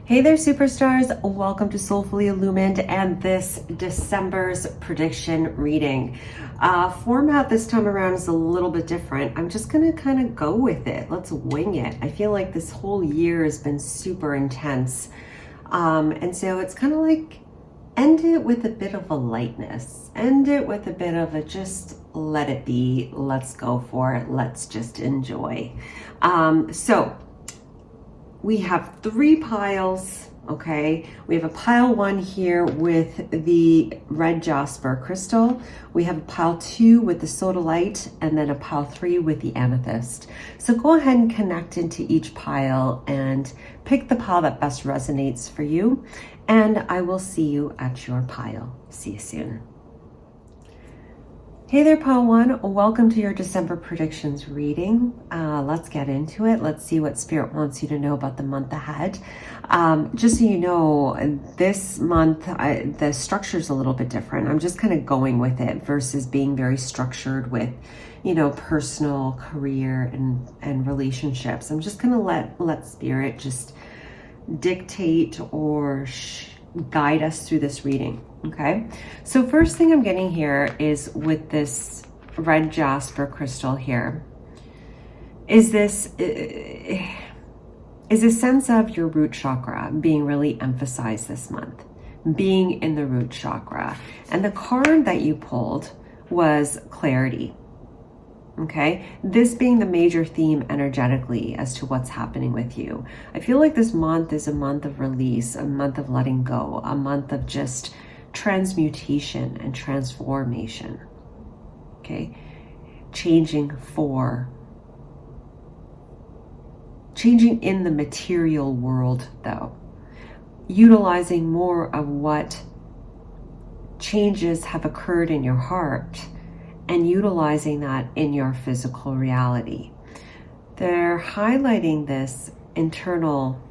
Hey there, superstars. Welcome to Soulfully Illumined and this December's prediction reading. Format this time around is a little bit different. I'm just going to kind of go with it. Let's wing it. I feel like this whole year has been super intense. And so it's kind of like end it with a bit of a lightness. End it with a bit of a just let it be. Let's go for it. Let's just enjoy. So we have 3 piles, okay? We have a pile 1 here with the red jasper crystal. We have a pile 2 with the sodalite, and then a pile 3 with the amethyst. So go ahead and connect into each pile and pick the pile that best resonates for you. And I will see you at your pile. See you soon. Hey there, pile 1. Welcome to your December predictions reading. Let's get into it. Let's see what Spirit wants you to know about the month ahead. Just so you know, this month, the structure is a little bit different. I'm just kind of going with it versus being very structured with, you know, personal, career, and relationships. I'm just going to let Spirit just dictate or guide us through this reading. Okay, so first thing I'm getting here is with this red jasper crystal here is this is a sense of your root chakra being really emphasized this month, being in the root chakra. And the card that you pulled was clarity. Okay, this being the major theme energetically as to what's happening with you. I feel like this month is a month of release, a month of letting go, a month of just transmutation and transformation. Okay, changing in the material world, though, utilizing more of what changes have occurred in your heart and utilizing that in your physical reality. They're highlighting this internal.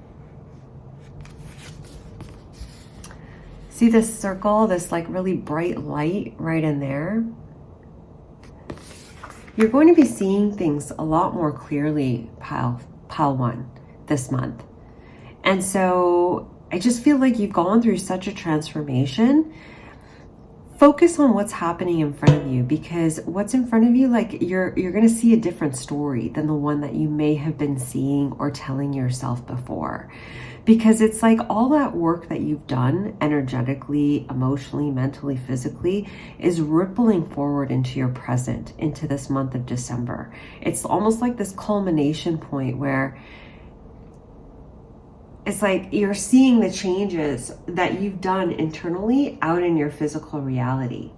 See this circle, this like really bright light right in there? You're going to be seeing things a lot more clearly, pile 1, this month. And so I just feel like you've gone through such a transformation. Focus on what's happening in front of you, because what's in front of you, like you're going to see a different story than the one that you may have been seeing or telling yourself before. Because it's like all that work that you've done energetically, emotionally, mentally, physically is rippling forward into your present, into this month of December. It's almost like this culmination point where it's like you're seeing the changes that you've done internally out in your physical reality.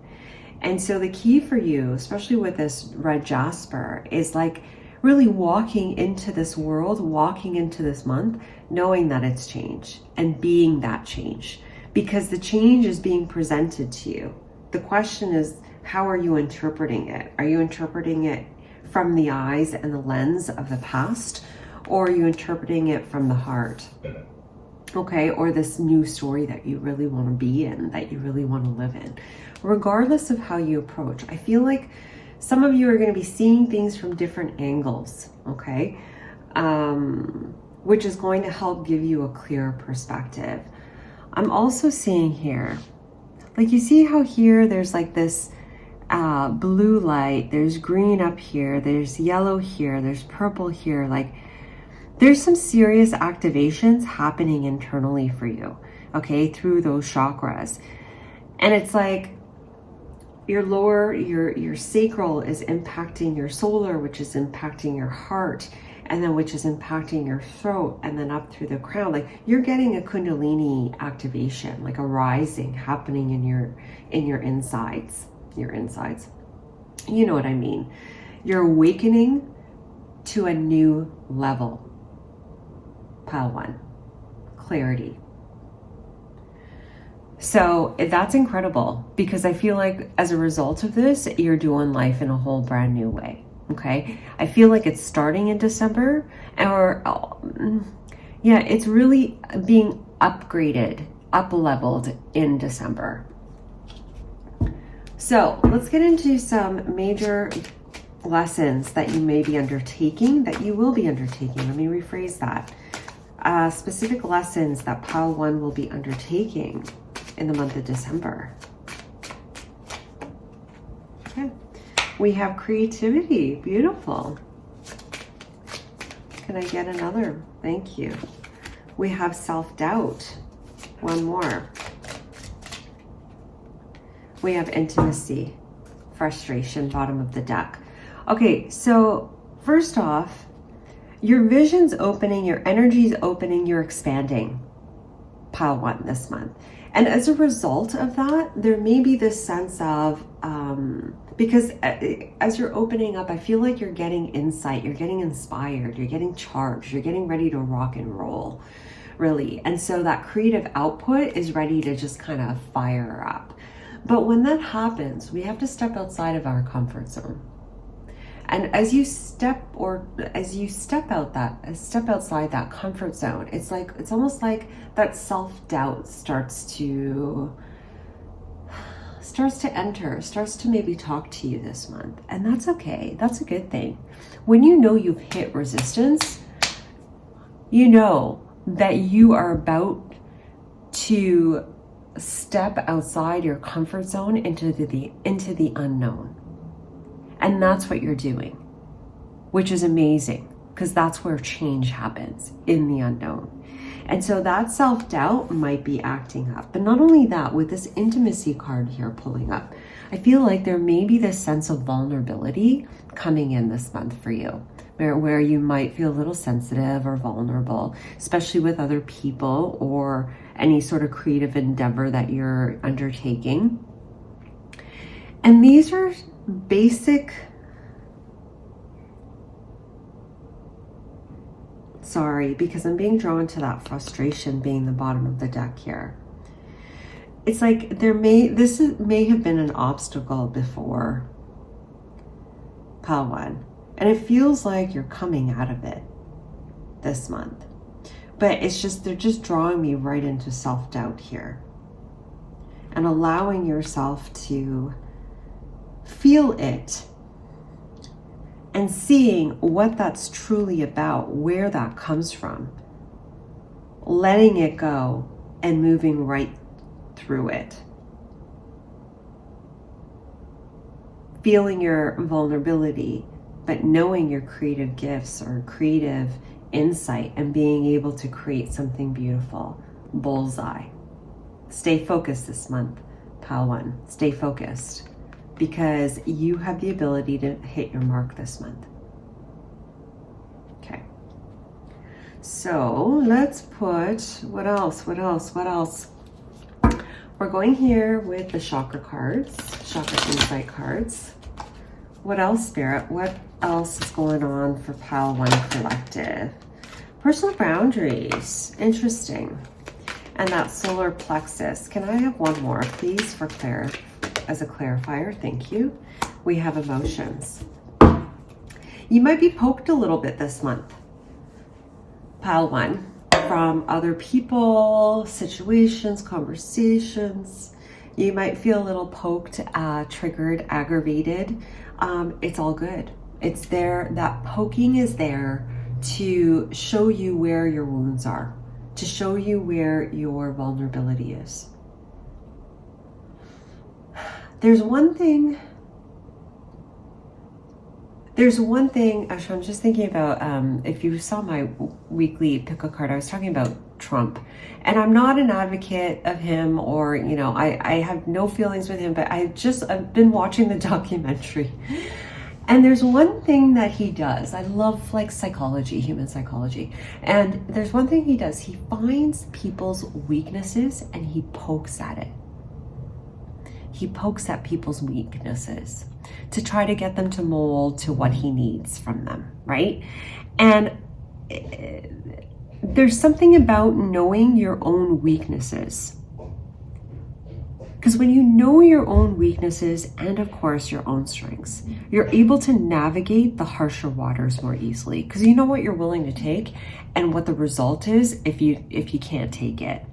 And so the key for you, especially with this red jasper, is like really walking into this world, walking into this month, knowing that it's change and being that change, because the change is being presented to you. The question is, how are you interpreting it? Are you interpreting it from the eyes and the lens of the past, or are you interpreting it from the heart? Okay, or this new story that you really want to be in, that you really want to live in. Regardless of how you approach, I feel like some of you are going to be seeing things from different angles, okay? Which is going to help give you a clearer perspective. I'm also seeing here, like you see how here there's like this blue light, there's green up here, there's yellow here, there's purple here, like there's some serious activations happening internally for you, okay, through those chakras. And it's like your lower, your sacral is impacting your solar, which is impacting your heart, and then which is impacting your throat, and then up through the crown. Like you're getting a kundalini activation, like a rising happening in your insides, You know what I mean? You're awakening to a new level. Pile 1, clarity. So that's incredible, because I feel like as a result of this, you're doing life in a whole brand new way. Okay. I feel like it's starting in December, or yeah, it's really being upgraded, up-leveled in December. So let's get into some major lessons that you may be undertaking, that you will be undertaking. Let me rephrase that. specific lessons that pile 1 will be undertaking in the month of December. Okay. We have creativity. Beautiful. Can I get another? Thank you. We have self-doubt. One more. We have intimacy, frustration, bottom of the deck. Okay, so first off, your vision's opening, your energy's opening, you're expanding. Pile 1 this month. And as a result of that, there may be this sense of, because as you're opening up, I feel like you're getting insight, you're getting inspired, you're getting charged, you're getting ready to rock and roll, really. And so that creative output is ready to just kind of fire up. But when that happens, we have to step outside of our comfort zone. And as you step outside that comfort zone, it's almost like that self-doubt starts to enter, starts to maybe talk to you this month. And that's okay. That's a good thing. When you know you've hit resistance, you know that you are about to step outside your comfort zone into the unknown. And that's what you're doing, which is amazing, because that's where change happens, in the unknown. And so that self-doubt might be acting up. But not only that, with this intimacy card here pulling up, I feel like there may be this sense of vulnerability coming in this month for you, where you might feel a little sensitive or vulnerable, especially with other people or any sort of creative endeavor that you're undertaking. And these are basic, sorry, because I'm being drawn to that frustration being the bottom of the deck here. It's like this may have been an obstacle before, pile 1, and it feels like you're coming out of it this month. But it's just, they're just drawing me right into self-doubt here and allowing yourself to feel it and seeing what that's truly about, where that comes from, letting it go and moving right through it. Feeling your vulnerability, but knowing your creative gifts or creative insight and being able to create something beautiful. Bullseye. Stay focused this month, pile 1. Stay focused, because you have the ability to hit your mark this month. Okay. So let's put, what else? We're going here with the chakra cards, chakra insight cards. What else, Spirit? What else is going on for pile 1 collective? Personal boundaries. Interesting. And that solar plexus. Can I have one more, please, as a clarifier? Thank you. We have emotions. You might be poked a little bit this month, pile 1, from other people, situations, conversations. You might feel a little poked, triggered, aggravated. It's all good. It's there. That poking is there to show you where your wounds are, to show you where your vulnerability is. There's one thing, actually, I'm just thinking about, if you saw my weekly pick a card, I was talking about Trump. And I'm not an advocate of him, or, I have no feelings with him, but I've been watching the documentary. And there's one thing that he does. I love psychology, human psychology. And there's one thing he does. He finds people's weaknesses and he pokes at it. He pokes at people's weaknesses to try to get them to mold to what he needs from them, right? And there's something about knowing your own weaknesses. Because when you know your own weaknesses and, of course, your own strengths, you're able to navigate the harsher waters more easily, because you know what you're willing to take and what the result is if you can't take it,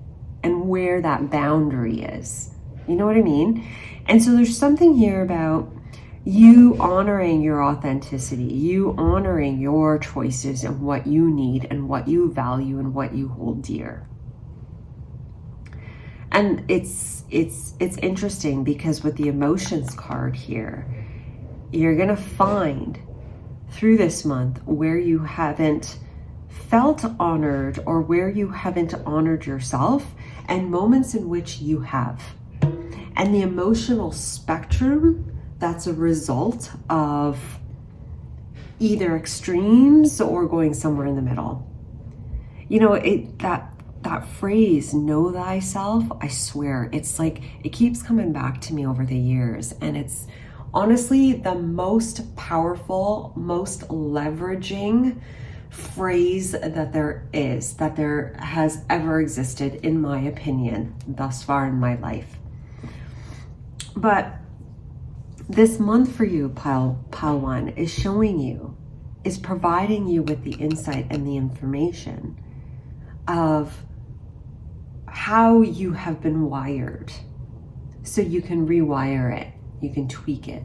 and where that boundary is. You know what I mean? And so there's something here about You honoring your authenticity, you honoring your choices and what you need and what you value and what you hold dear. And it's interesting because with the emotions card here, you're going to find through this month where you haven't felt honored or where you haven't honored yourself, and moments in which you have. And the emotional spectrum, that's a result of either extremes or going somewhere in the middle. You know, that phrase, know thyself, I swear, it's like, it keeps coming back to me over the years. And it's honestly the most powerful, most leveraging phrase that there has ever existed, in my opinion, thus far in my life. But this month for you, pile 1, is showing you, is providing you with the insight and the information of how you have been wired, so you can rewire it, you can tweak it.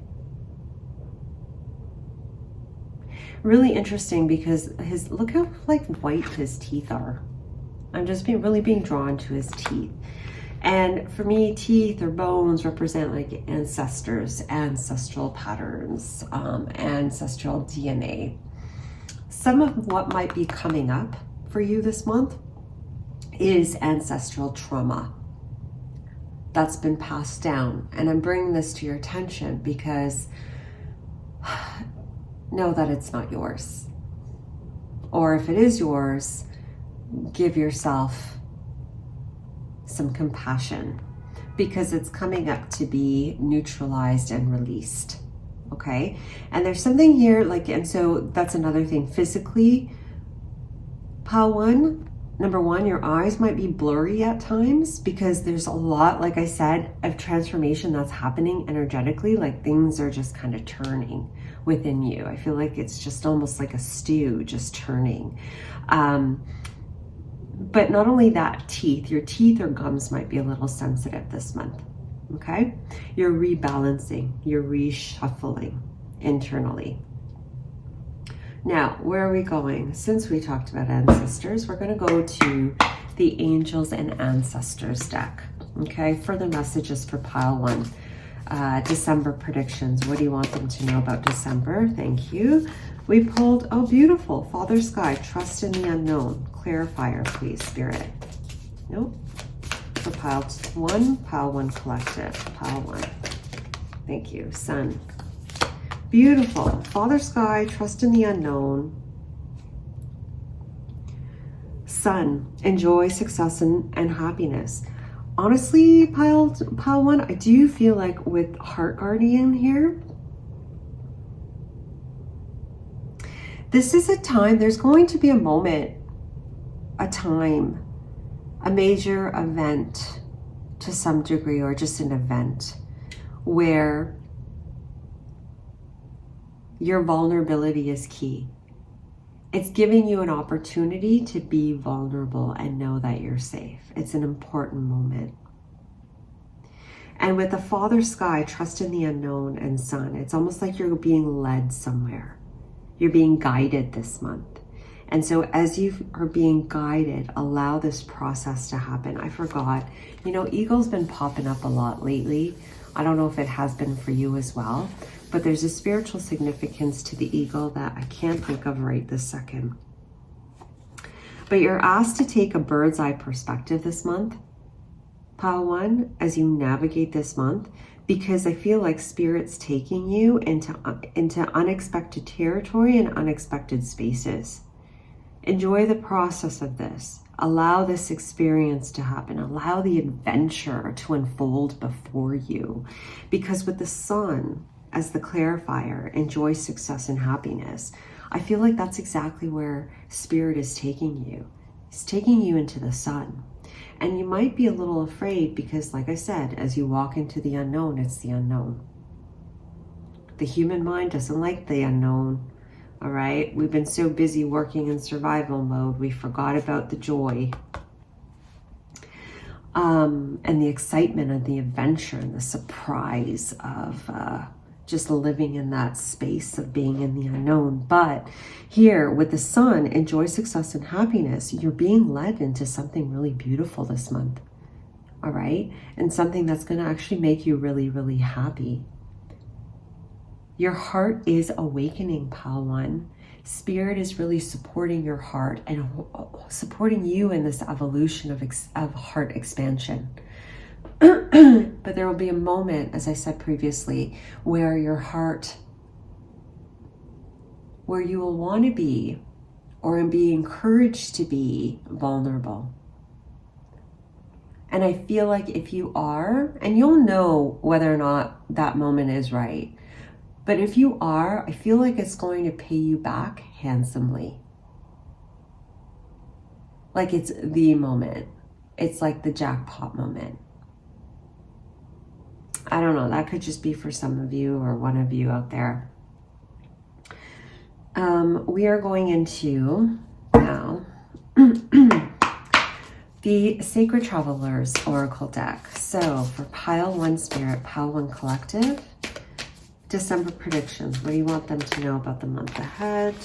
Really interesting, because look how like white his teeth are. I'm just really being drawn to his teeth. And for me, teeth or bones represent like ancestors, ancestral patterns, ancestral DNA. Some of what might be coming up for you this month is ancestral trauma that's been passed down. And I'm bringing this to your attention because know that it's not yours. Or if it is yours, give yourself some compassion, because it's coming up to be neutralized and released. Okay? And there's something here like, and so that's another thing. Physically, pile 1, number 1, your eyes might be blurry at times because there's a lot, like I said, of transformation that's happening energetically. Like things are just kind of turning within you. I feel like it's just almost like a stew just turning. But not only that, your teeth or gums might be a little sensitive this month. Okay? You're rebalancing, you're reshuffling internally. Now, where are we going? Since we talked about ancestors, we're going to go to the Angels and Ancestors deck. Okay? Further messages for pile 1. December predictions. What do you want them to know about December? Thank you. We pulled, oh, beautiful. Father Sky, trust in the unknown. Clarifier, please, Spirit. Nope. For pile 1 collective. Pile 1. Thank you. Sun. Beautiful. Father Sky, trust in the unknown. Sun, enjoy success and happiness. Honestly, pile 1, I do feel like with Heart Guardian here, this is a time, there's going to be a moment, a time, a major event to some degree, or just an event where your vulnerability is key. It's giving you an opportunity to be vulnerable and know that you're safe. It's an important moment. And with the Father Sky, trust in the unknown, and Sun, it's almost like you're being led somewhere. You're being guided this month. And so as you are being guided, allow this process to happen. I forgot, you know, Eagle's been popping up a lot lately. I don't know if it has been for you as well, but there's a spiritual significance to the eagle that I can't think of right this second. But you're asked to take a bird's eye perspective this month, pile 1, as you navigate this month, because I feel like Spirit's taking you into unexpected territory and unexpected spaces. Enjoy the process of this. Allow this experience to happen. Allow the adventure to unfold before you. Because with the Sun as the clarifier, enjoy success and happiness, I feel like that's exactly where Spirit is taking you. It's taking you into the Sun. And you might be a little afraid because, like I said, as you walk into the unknown, it's the unknown. The human mind doesn't like the unknown, all right? We've been so busy working in survival mode, we forgot about the joy and the excitement of the adventure and the surprise of just living in that space of being in the unknown. But here with the sun, enjoy success and happiness. You're being led into something really beautiful this month. All right. And something that's going to actually make you really, really happy. Your heart is awakening, Pile 1. Spirit is really supporting your heart and supporting you in this evolution of heart expansion. But there will be a moment, as I said previously, where your heart, where you will want to be or be encouraged to be vulnerable. And I feel like if you are, and you'll know whether or not that moment is right, but if you are, I feel like it's going to pay you back handsomely. Like it's the moment. It's like the jackpot moment. I don't know, that could just be for some of you or one of you out there. We are going into now the Sacred Travelers Oracle deck. So for Pile 1 Spirit, Pile 1 Collective, December predictions. What do you want them to know about the month ahead?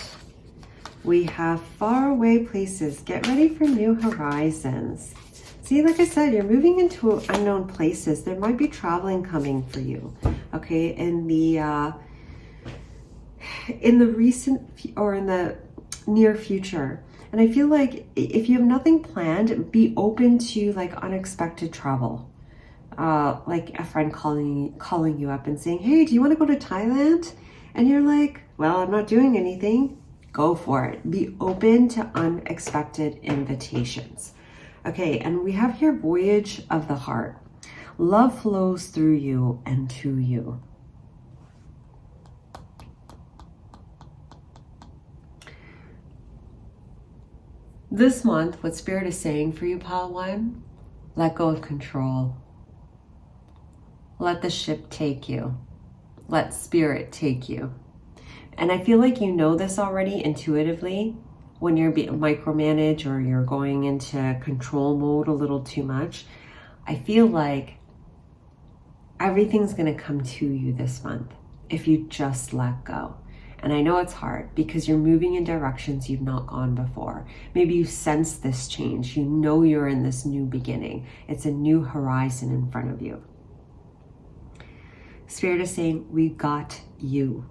We have faraway places. Get ready for new horizons. See, like I said, you're moving into unknown places. There might be traveling coming for you, okay? In the recent or in the near future. And I feel like if you have nothing planned, be open to like unexpected travel. Like a friend calling you up and saying, hey, do you want to go to Thailand? And you're like, well, I'm not doing anything. Go for it. Be open to unexpected invitations. Okay, and we have here Voyage of the Heart. Love flows through you and to you. This month, what Spirit is saying for you, Pile 1, let go of control. Let the ship take you. Let Spirit take you. And I feel like you know this already intuitively when you're being micromanaged or you're going into control mode a little too much. I feel like everything's going to come to you this month if you just let go. And I know it's hard because you're moving in directions you've not gone before. Maybe you sense this change. You know you're in this new beginning. It's a new horizon in front of you. Spirit is saying, we got you.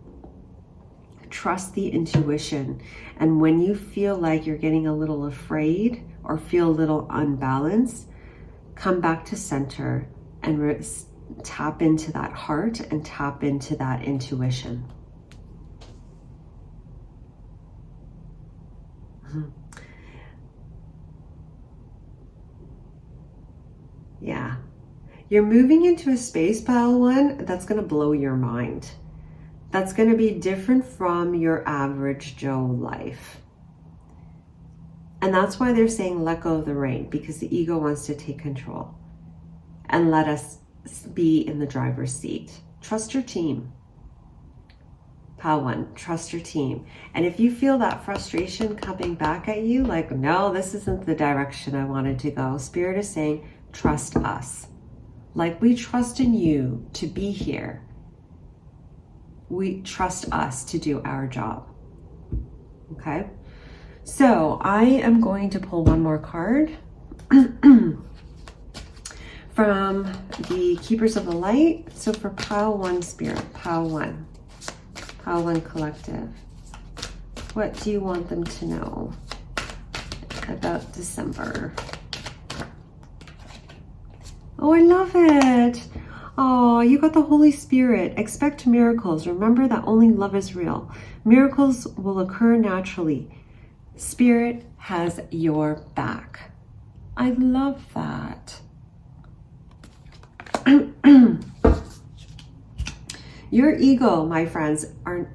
Trust the intuition. And when you feel like you're getting a little afraid or feel a little unbalanced, come back to center and tap into that heart and tap into that intuition. Yeah. You're moving into a space, Pile 1, that's going to blow your mind. That's going to be different from your average Joe life. And that's why they're saying let go of the rein, because the ego wants to take control and let us be in the driver's seat. Trust your team. Pile 1, trust your team. And if you feel that frustration coming back at you, like, no, this isn't the direction I wanted to go, Spirit is saying, trust us. Like we trust in you to be here. We trust us to do our job. Okay? So I am going to pull one more card from the Keepers of the Light. So for Pile 1 Spirit, Pile 1. Pile 1 Collective. What do you want them to know about December? Oh, I love it. Oh, you got the Holy Spirit. Expect miracles. Remember that only love is real. Miracles will occur naturally. Spirit has your back. I love that. Your ego, my friends,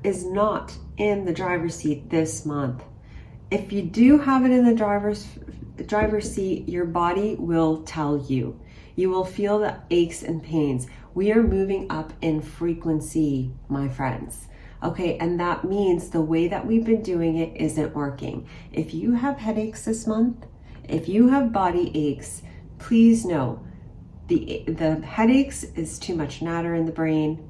is not in the driver's seat this month. If you do have it in the driver's seat, your body will tell you. You will feel the aches and pains. We are moving up in frequency, my friends. Okay, and that means the way that we've been doing it isn't working. If you have headaches this month, if you have body aches, please know the headaches is too much matter in the brain.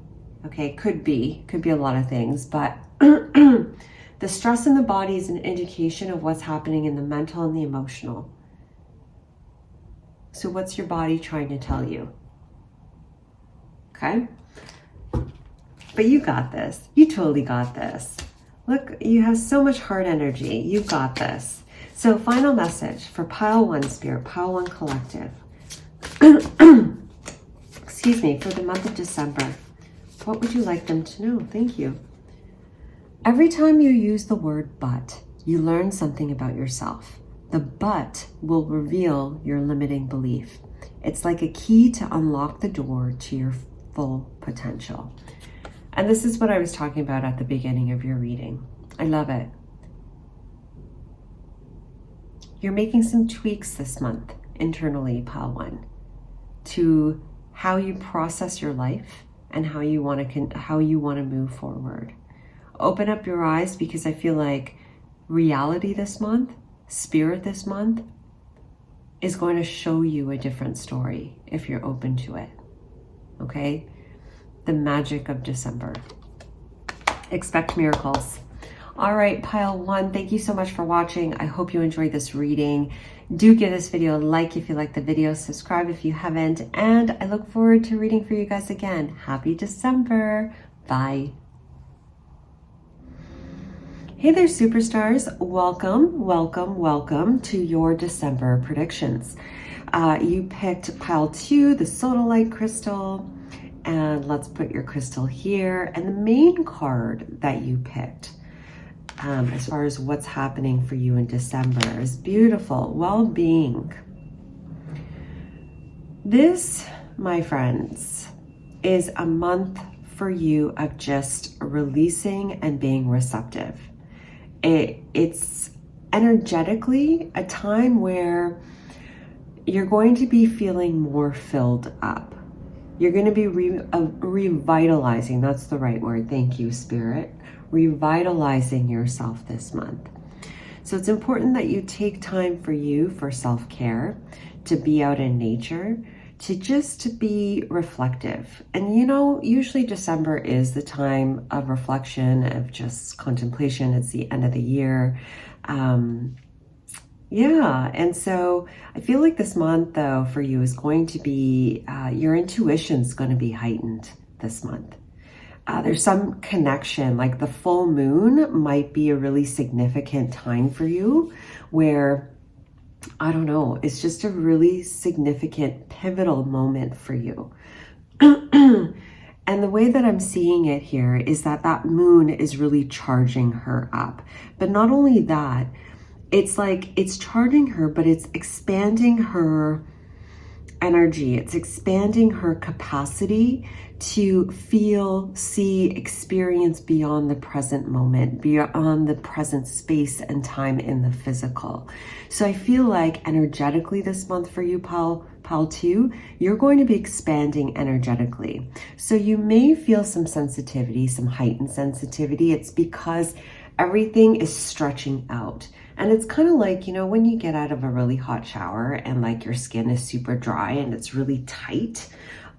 Okay, could be a lot of things, but the stress in the body is an indication of what's happening in the mental and the emotional. So what's your body trying to tell you? Okay? But you got this. You totally got this. Look, you have so much heart energy. You got this. So final message for Pile 1 Spirit, Pile 1 Collective. Excuse me, for the month of December. What would you like them to know? Thank you. Every time you use the word but, you learn something about yourself. The but will reveal your limiting belief. It's like a key to unlock the door to your full potential. And this is what I was talking about at the beginning of your reading. I love it. You're making some tweaks this month internally, Pile 1, to how you process your life and how you want to move forward. Open up your eyes, because I feel like reality this month, spirit this month, is going to show you a different story if you're open to it. Okay? The magic of December. Expect miracles. All right, Pile 1, thank you so much for watching. I hope you enjoyed this reading. Do give this video a like if you like the video, subscribe if you haven't, and I look forward to reading for you guys again. Happy December. Bye. Hey there, superstars. Welcome, welcome, welcome to your December predictions. You picked Pile 2, the Sodalite crystal, and let's put your crystal here. And the main card that you picked, as far as what's happening for you in December, is beautiful. Well-being. This, my friends, is a month for you of just releasing and being receptive. It's energetically a time where you're going to be feeling more filled up. You're going to be revitalizing. That's the right word. Thank you, Spirit. Revitalizing yourself this month. So it's important that you take time for you, for self-care, to be out in nature, to be reflective. And you know, usually December is the time of reflection, of just contemplation. It's the end of the year. Yeah, and so I feel like this month, though, for you is going to be, your intuition's going to be heightened this month. There's some connection, like the full moon might be a really significant time for you where, I don't know, it's just a really significant, pivotal moment for you. And the way that I'm seeing it here is that that moon is really charging her up. But not only that, it's like it's charging her, but it's expanding her energy. It's expanding her capacity to feel, see, experience beyond the present moment, beyond the present space and time in the physical. So I feel like energetically this month for you, Pile 2, you're going to be expanding energetically. So you may feel some sensitivity, some heightened sensitivity. It's because everything is stretching out. And it's kind of like, you know, when you get out of a really hot shower and like your skin is super dry and it's really tight,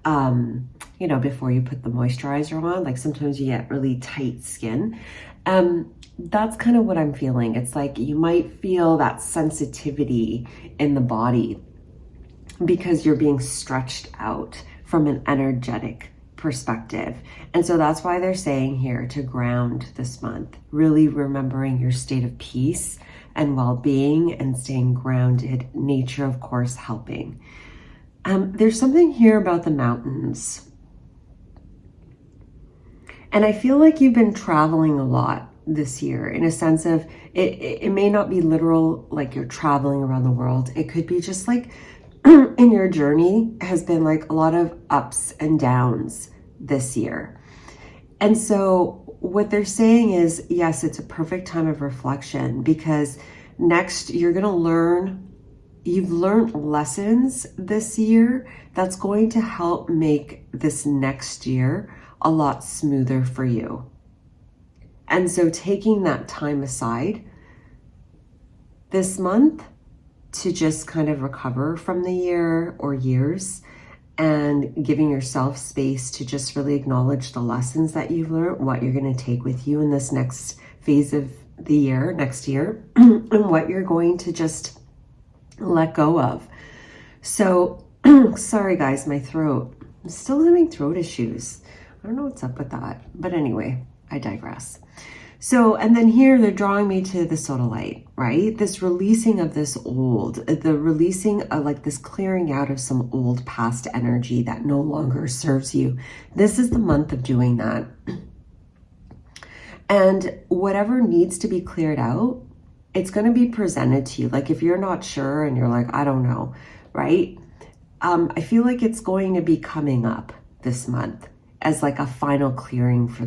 you know, before you put the moisturizer on, like sometimes you get really tight skin. That's kind of what I'm feeling. It's like you might feel that sensitivity in the body because you're being stretched out from an energetic perspective. And so that's why they're saying here to ground this month, really remembering your state of peace and well-being and staying grounded. Nature, of course, helping. There's something here about the mountains. And I feel like you've been traveling a lot this year in a sense of, it may not be literal, like you're traveling around the world. It could be just like in your journey has been like a lot of ups and downs this year. And so what they're saying is, yes, it's a perfect time of reflection because next you're going to learn, you've learned lessons this year that's going to help make this next year a lot smoother for you. And so taking that time aside this month to just kind of recover from the year or years and giving yourself space to just really acknowledge the lessons that you've learned, what you're going to take with you in this next phase of the year, next year, and what you're going to just let go of. So, sorry guys, my throat. I'm still having throat issues. I don't know what's up with that. But anyway, I digress. So, and then here they're drawing me to the sodalite, right? This releasing of this old, the releasing of like this clearing out of some old past energy that no longer serves you. This is the month of doing that. And whatever needs to be cleared out, it's going to be presented to you. Like if you're not sure and you're like, I don't know, right? I feel like it's going to be coming up this month as like a final clearing for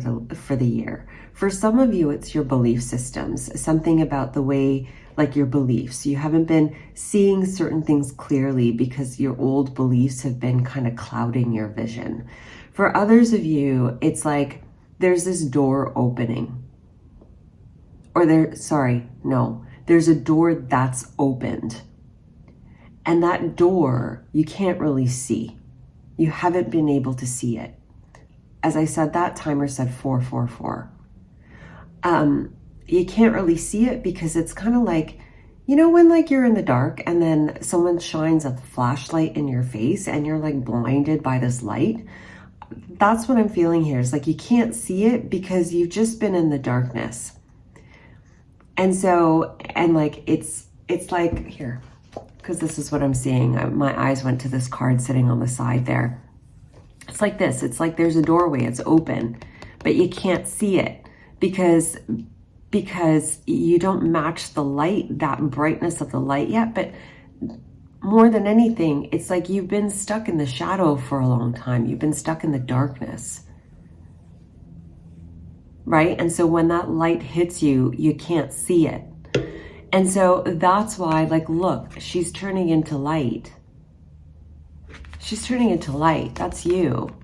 the year. For some of you, it's your belief systems, something about the way, like your beliefs. You haven't been seeing certain things clearly because your old beliefs have been kind of clouding your vision. For others of you, it's like there's this door opening. Or there's a door that's opened. And that door, you can't really see. You haven't been able to see it. As I said, that timer said 444. You can't really see it because it's kind of like, you know, when like you're in the dark and then someone shines a flashlight in your face and you're like blinded by this light. That's what I'm feeling here. It's like you can't see it because you've just been in the darkness. And so, and like, it's like here, because this is what I'm seeing. My eyes went to this card sitting on the side there. It's like this. It's like there's a doorway. It's open, but you can't see it because you don't match the light, that brightness of the light yet. But more than anything, it's like you've been stuck in the shadow for a long time. You've been stuck in the darkness, right? And so when that light hits you, you can't see it. And so that's why, like, look, she's turning into light. She's turning into light. That's you.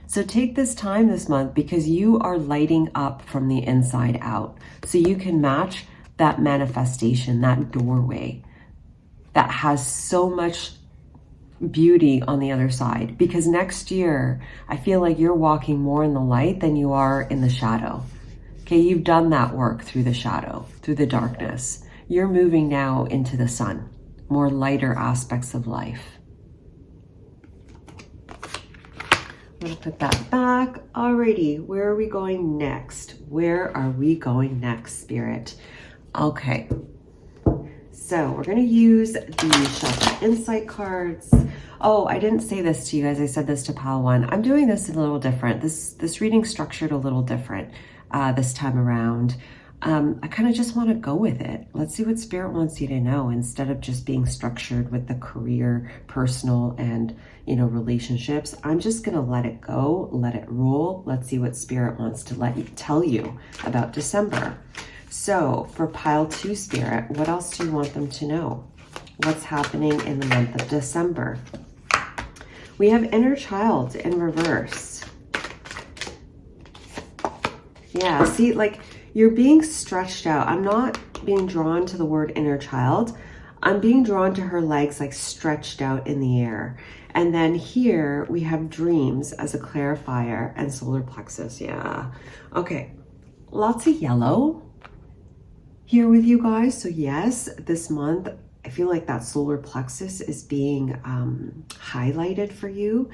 So take this time this month because you are lighting up from the inside out. So you can match that manifestation, that doorway that has so much beauty on the other side. Because next year, I feel like you're walking more in the light than you are in the shadow. Okay, you've done that work through the shadow, through the darkness. You're moving now into the sun, more lighter aspects of life. I'm gonna put that back. Alrighty, where are we going next? Where are we going next, Spirit? Okay, so we're gonna use the Shelter Insight cards. Oh, I didn't say this to you guys. I said this to Pal 1. I'm doing this a little different. This reading's structured a little different this time around. I kind of just want to go with it. Let's see what Spirit wants you to know instead of just being structured with the career, personal, and, you know, relationships. I'm just going to let it go, let it roll. Let's see what Spirit wants to tell you about December. So for pile 2, Spirit, what else do you want them to know? What's happening in the month of December? We have inner child in reverse. Yeah, see, like, you're being stretched out. I'm not being drawn to the word inner child. I'm being drawn to her legs like stretched out in the air. And then here we have dreams as a clarifier and solar plexus. Yeah. Okay. Lots of yellow here with you guys. So yes, this month, I feel like that solar plexus is being highlighted for you.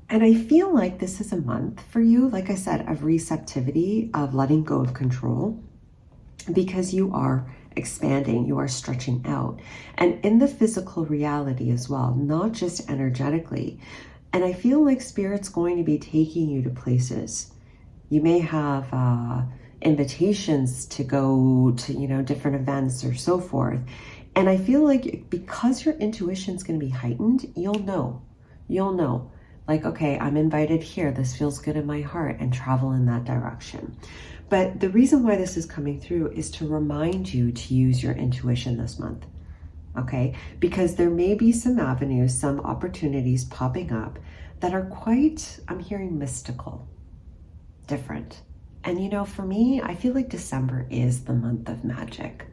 And I feel like this is a month for you, like I said, of receptivity, of letting go of control, because you are expanding, you are stretching out. And in the physical reality as well, not just energetically. And I feel like Spirit's going to be taking you to places. You may have invitations to go to, you know, different events or so forth. And I feel like because your intuition's going to be heightened, you'll know. Like, okay, I'm invited here. This feels good in my heart, and travel in that direction. But the reason why this is coming through is to remind you to use your intuition this month, okay? Because there may be some avenues, some opportunities popping up that are quite, I'm hearing mystical, different. And you know, for me, I feel like December is the month of magic,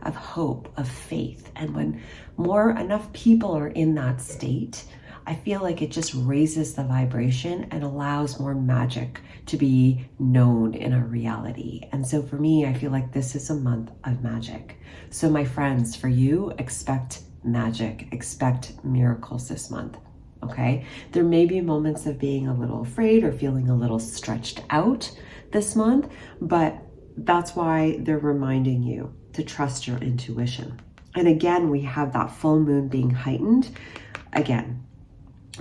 of hope, of faith. And when enough people are in that state, I feel like it just raises the vibration and allows more magic to be known in our reality. And so for me, I feel like this is a month of magic. So my friends, for you, expect magic, expect miracles this month. Okay, there may be moments of being a little afraid or feeling a little stretched out this month, but that's why they're reminding you to trust your intuition. And again, we have that full moon being heightened again.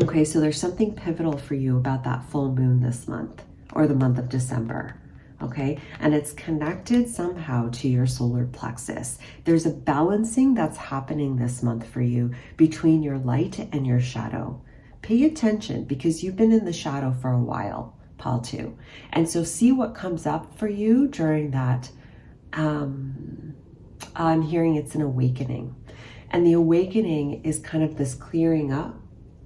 Okay, so there's something pivotal for you about that full moon this month, or the month of December. Okay, and it's connected somehow to your solar plexus. There's a balancing that's happening this month for you between your light and your shadow. Pay attention, because you've been in the shadow for a while, Pal 2. And so see what comes up for you during that. I'm hearing it's an awakening. And the awakening is kind of this clearing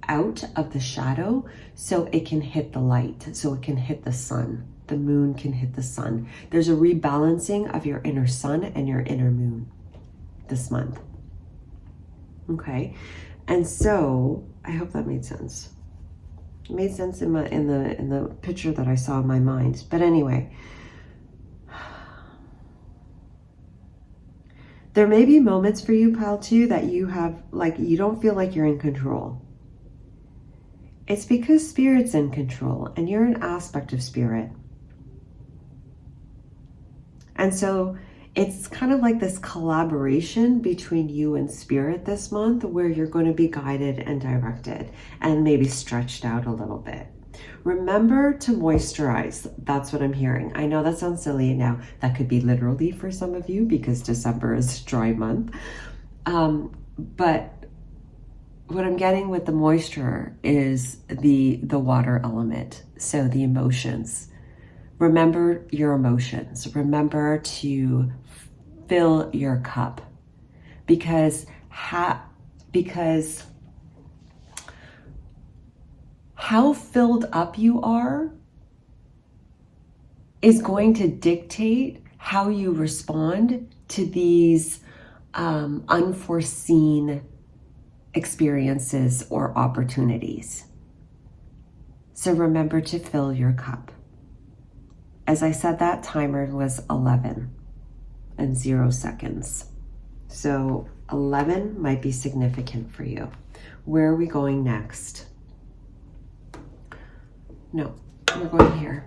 out of the shadow so it can hit the light, so it can hit the sun. The moon can hit the sun. There's a rebalancing of your inner sun and your inner moon this month. Okay. And so I hope that made sense. It made sense in the picture that I saw in my mind. But anyway, there may be moments for you, Pal 2, that you have, like, you don't feel like you're in control. It's because Spirit's in control and you're an aspect of Spirit. And so it's kind of like this collaboration between you and Spirit this month, where you're going to be guided and directed and maybe stretched out a little bit. Remember to moisturize. That's what I'm hearing. I know that sounds silly now. That could be literally for some of you, because December is a dry month. But what I'm getting with the moisture is the water element. So the emotions. Remember your emotions. Remember to fill your cup, because how filled up you are is going to dictate how you respond to these unforeseen experiences or opportunities. So remember to fill your cup. As I said, that timer was 11 and 0 seconds. So 11 might be significant for you. Where are we going next? No, we're going here.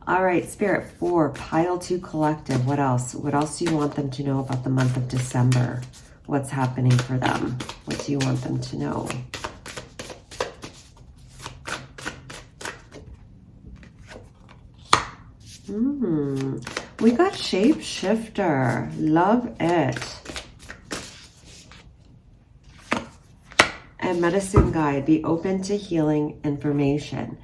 All right, Spirit, for Pile 2 Collective, what else? What else do you want them to know about the month of December? What's happening for them? What do you want them to know? We got Shapeshifter. Love it. And Medicine Guide. Be open to healing information.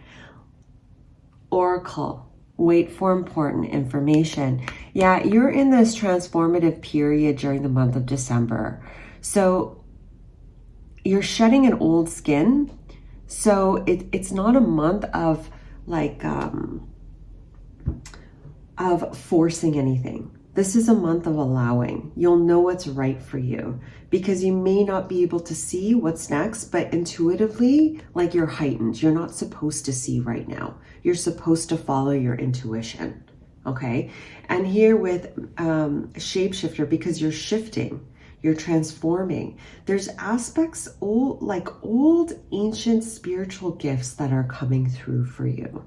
Oracle. Wait for important information. Yeah, you're in this transformative period during the month of December. So you're shedding an old skin. So it's not a month of like of forcing anything. This is a month of allowing. You'll know what's right for you, because you may not be able to see what's next, but intuitively, like, you're heightened. You're not supposed to see right now. You're supposed to follow your intuition. Okay. And here with Shapeshifter, because you're shifting, you're transforming. There's aspects, old ancient spiritual gifts that are coming through for you.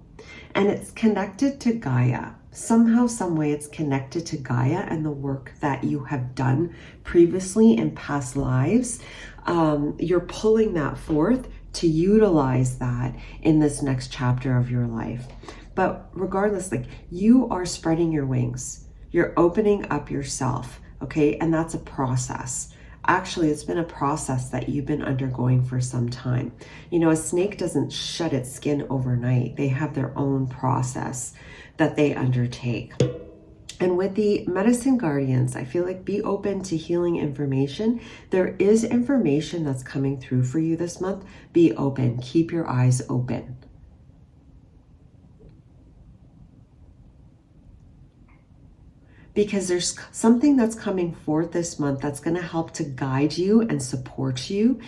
And it's connected to Gaia. Somehow, some way, it's connected to Gaia and the work that you have done previously in past lives. You're pulling that forth to utilize that in this next chapter of your life. But regardless, like, you are spreading your wings. You're opening up yourself, okay? And that's a process. Actually, it's been a process that you've been undergoing for some time. You know, a snake doesn't shed its skin overnight. They have their own process that they undertake. And with the Medicine Guardians, I feel like be open to healing information. There is information that's coming through for you this month. Be open. Keep your eyes open. because there's something that's coming forth this month that's going to help to guide you and support you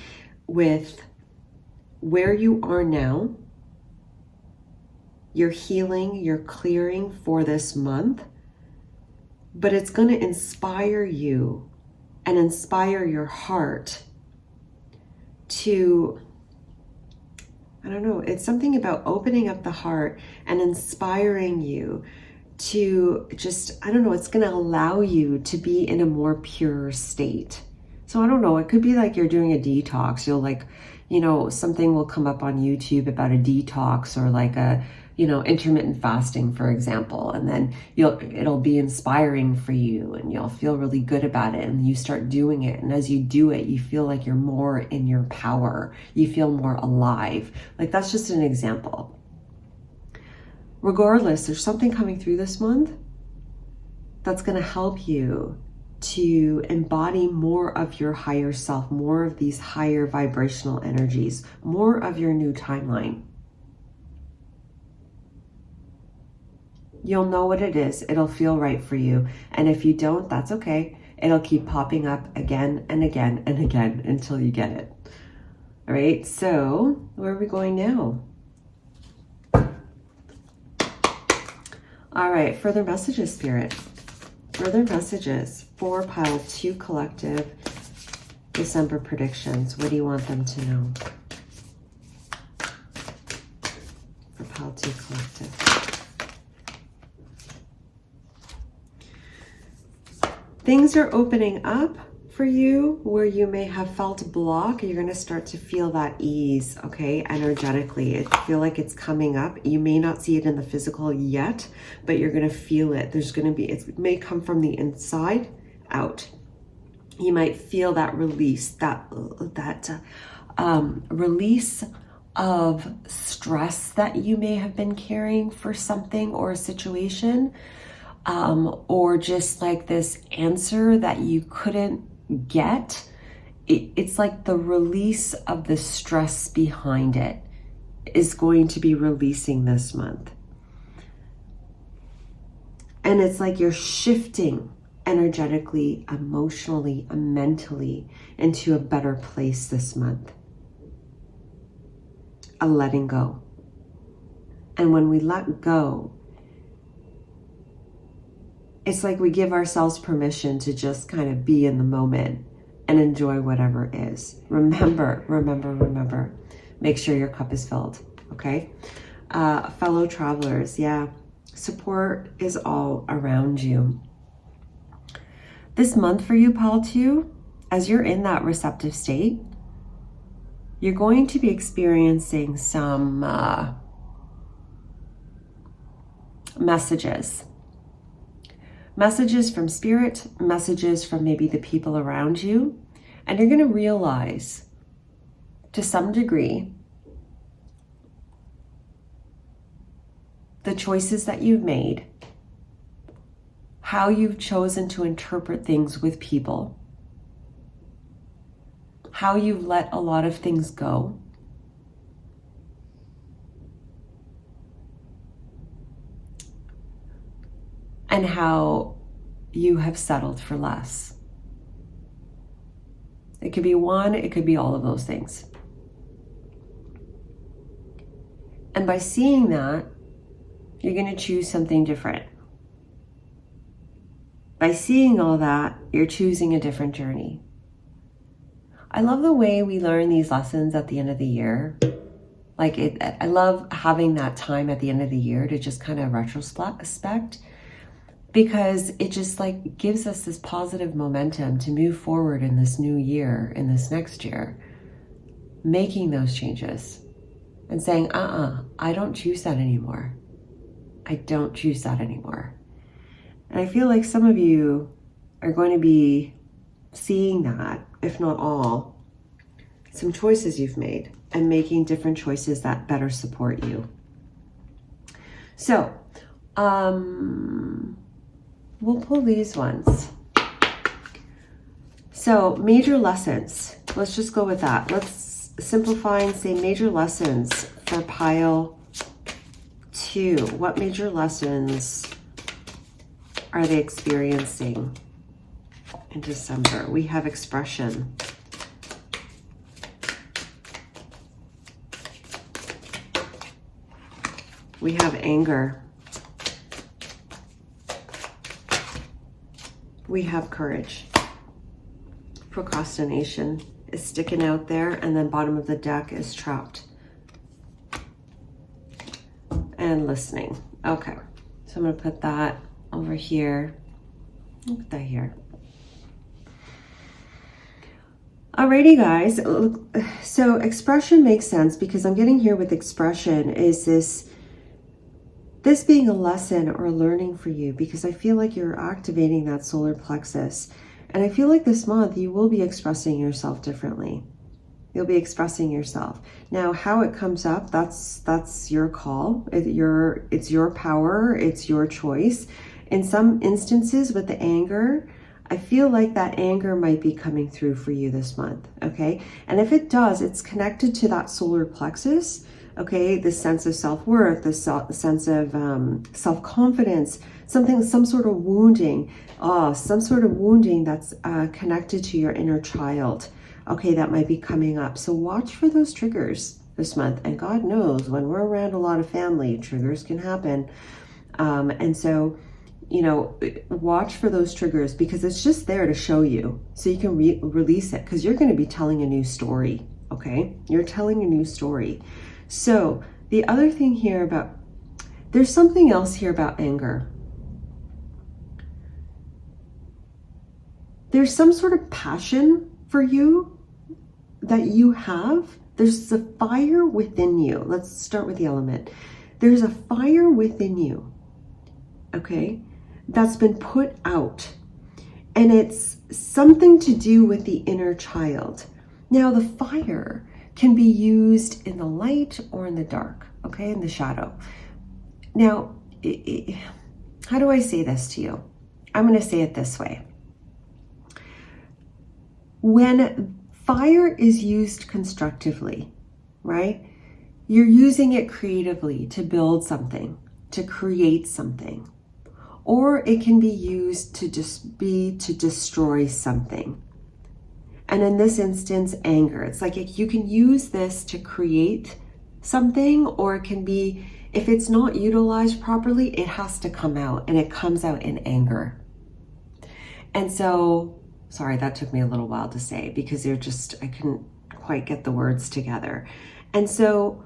with where you are now, your healing, your clearing for this month. But it's going to inspire you and inspire your heart to, I don't know, it's something about opening up the heart and inspiring you to just, I don't know, it's going to allow you to be in a more pure state. So I don't know, it could be like you're doing a detox. You'll like, you know, something will come up on YouTube about a detox or like a, you know, intermittent fasting, for example, and then it'll be inspiring for you and you'll feel really good about it, and you start doing it, and as you do it, you feel like you're more in your power, you feel more alive. Like, that's just an example. Regardless, there's something coming through this month that's going to help you to embody more of your higher self, more of these higher vibrational energies, more of your new timeline. You'll know what it is. It'll feel right for you. And if you don't, that's okay. It'll keep popping up again and again and again until you get it. All right, so where are we going now? All right, further messages, Spirit. Further messages for Pile 2 Collective December predictions. What do you want them to know? For Pile 2 Collective. Things are opening up for you where you may have felt a block. You're going to start to feel that ease, okay, energetically. I feel like it's coming up. You may not see it in the physical yet, but you're going to feel it. There's going to be, it may come from the inside out. You might feel that release, that release of stress that you may have been carrying for something or a situation. Or just like this answer that you couldn't get. It's like the release of the stress behind it is going to be releasing this month. And it's like you're shifting energetically, emotionally, and mentally into a better place this month. A letting go. And when we let go, it's like we give ourselves permission to just kind of be in the moment and enjoy whatever is. Remember, make sure your cup is filled, okay? Fellow travelers, yeah, support is all around you. This month for you, Pile 2, as you're in that receptive state, you're going to be experiencing some messages from spirit, messages from maybe the people around you. And you're going to realize to some degree the choices that you've made, how you've chosen to interpret things with people, how you've let a lot of things go. And how you have settled for less. It could be one, it could be all of those things. And by seeing that, you're going to choose something different. By seeing all that, you're choosing a different journey. I love the way we learn these lessons at the end of the year. I love having that time at the end of the year to just kind of retrospect, because it just like gives us this positive momentum to move forward in this new year, in this next year, making those changes and saying, I don't choose that anymore. I don't choose that anymore. And I feel like some of you are going to be seeing that, if not all, some choices you've made and making different choices that better support you. So, we'll pull these ones. So, major lessons. Let's just go with that. Let's simplify and say major lessons for Pile 2. What major lessons are they experiencing in December? We have expression. We have anger. We have courage. Procrastination is sticking out there, and then bottom of the deck is trapped. And listening. Okay, so I'm going to put that over here. I'll put that here. Alrighty, guys. So expression makes sense because I'm getting here with expression is this being a lesson or a learning for you, because I feel like you're activating that solar plexus. And I feel like this month you will be expressing yourself differently. You'll be expressing yourself. Now, how it comes up, that's your call. It's your power. It's your choice. In some instances with the anger, I feel like that anger might be coming through for you this month, okay? And if it does, it's connected to that solar plexus, okay? The sense of self-worth, the sense of self-confidence, some sort of wounding, some sort of wounding that's connected to your inner child, okay? That might be coming up. So watch for those triggers this month. And God knows when we're around a lot of family, triggers can happen. And so, you know, watch for those triggers because it's just there to show you so you can release it, because you're going to be telling a new story, okay? You're telling a new story. So the other thing here about, there's something else here about anger. There's some sort of passion for you that you have. There's a fire within you. Let's start with the element. There's a fire within you, okay, that's been put out. And it's something to do with the inner child. Now, the fire can be used in the light or in the dark, okay, in the shadow. Now, how do I say this to you? I'm going to say it this way. When fire is used constructively, right, you're using it creatively to build something, to create something. Or it can be used to destroy something. And in this instance, anger. It's like you can use this to create something, or it can be, if it's not utilized properly, it has to come out, and it comes out in anger. And so, sorry, that took me a little while to say because I couldn't quite get the words together. And so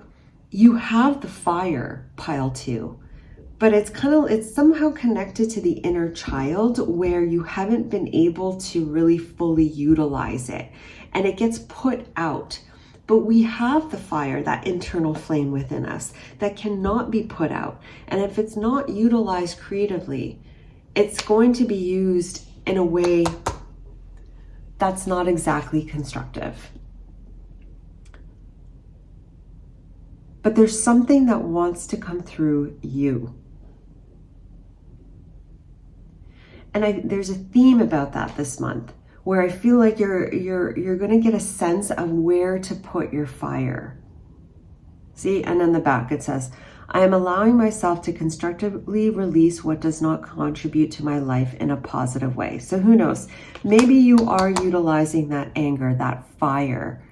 you have the fire pile too. But it's somehow connected to the inner child where you haven't been able to really fully utilize it. And it gets put out. But we have the fire, that internal flame within us that cannot be put out. And if it's not utilized creatively, it's going to be used in a way that's not exactly constructive. But there's something that wants to come through you. And there's a theme about that this month where I feel like you're going to get a sense of where to put your fire. See, and in the back it says, I am allowing myself to constructively release what does not contribute to my life in a positive way. So who knows? Maybe you are utilizing that anger, that fire,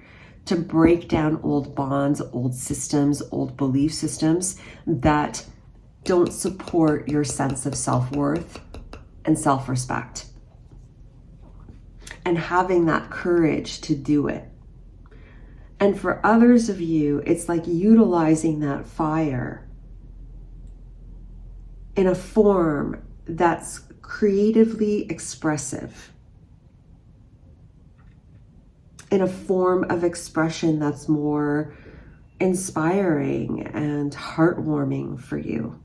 to break down old bonds, old systems, old belief systems that don't support your sense of self-worth and self-respect, and having that courage to do it. And for others of you, it's like utilizing that fire in a form that's creatively expressive, in a form of expression that's more inspiring and heartwarming for you.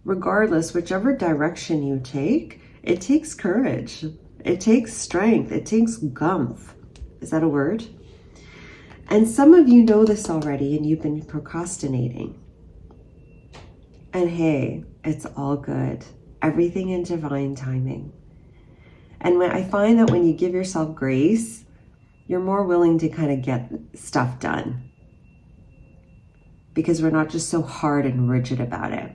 Regardless, whichever direction you take, it takes courage. It takes strength. It takes gumph. Is that a word? And some of you know this already and you've been procrastinating. And hey, it's all good. Everything in divine timing. And when I find that when you give yourself grace, you're more willing to kind of get stuff done. Because we're not just so hard and rigid about it.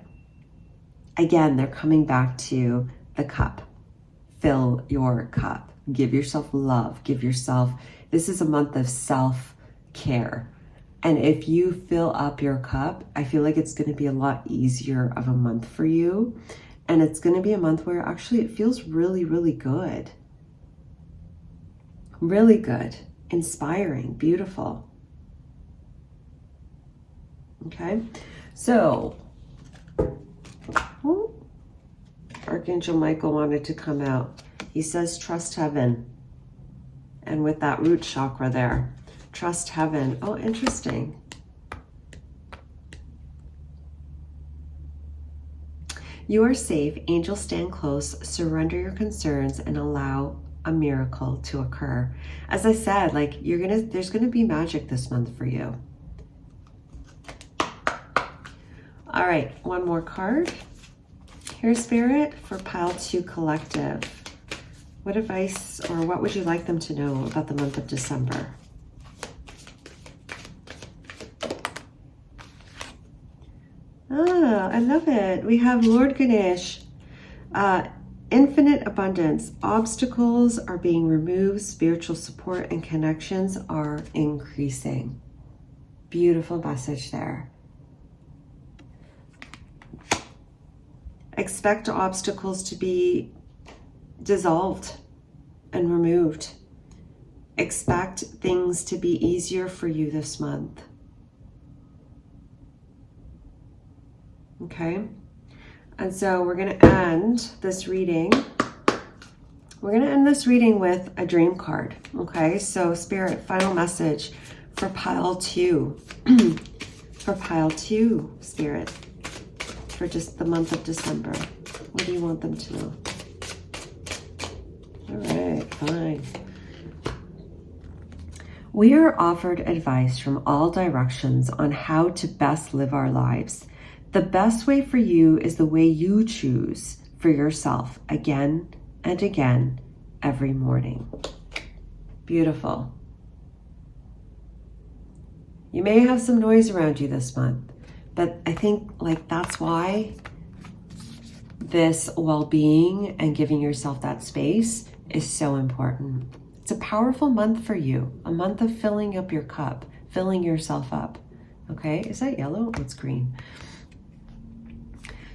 Again, they're coming back to the cup. Fill your cup. Give yourself love. This is a month of self-care. And if you fill up your cup, I feel like it's going to be a lot easier of a month for you. And it's going to be a month where actually it feels really, really good. Really good. Inspiring. Beautiful. Okay. So, Archangel Michael wanted to come out. He says, trust heaven. And with that root chakra there, trust heaven. Oh, interesting. You are safe. Angels stand close. Surrender your concerns and allow a miracle to occur. As I said, like there's gonna be magic this month for you. All right, one more card. Here's Spirit for Pile 2 Collective. What advice or what would you like them to know about the month of December? Ah, I love it. We have Lord Ganesh. Infinite abundance. Obstacles are being removed. Spiritual support and connections are increasing. Beautiful message there. Expect obstacles to be dissolved and removed. Expect things to be easier for you this month. Okay? And so we're going to end this reading. We're going to end this reading with a dream card. Okay? So Spirit, final message for Pile 2. For Pile 2, Spirit. For just the month of December. What do you want them to know? All right, fine. We are offered advice from all directions on how to best live our lives. The best way for you is the way you choose for yourself again and again every morning. Beautiful. You may have some noise around you this month, but I think that's why this well-being and giving yourself that space is so important. It's a powerful month for you, a month of filling up your cup, filling yourself up. Okay, is that yellow? It's green.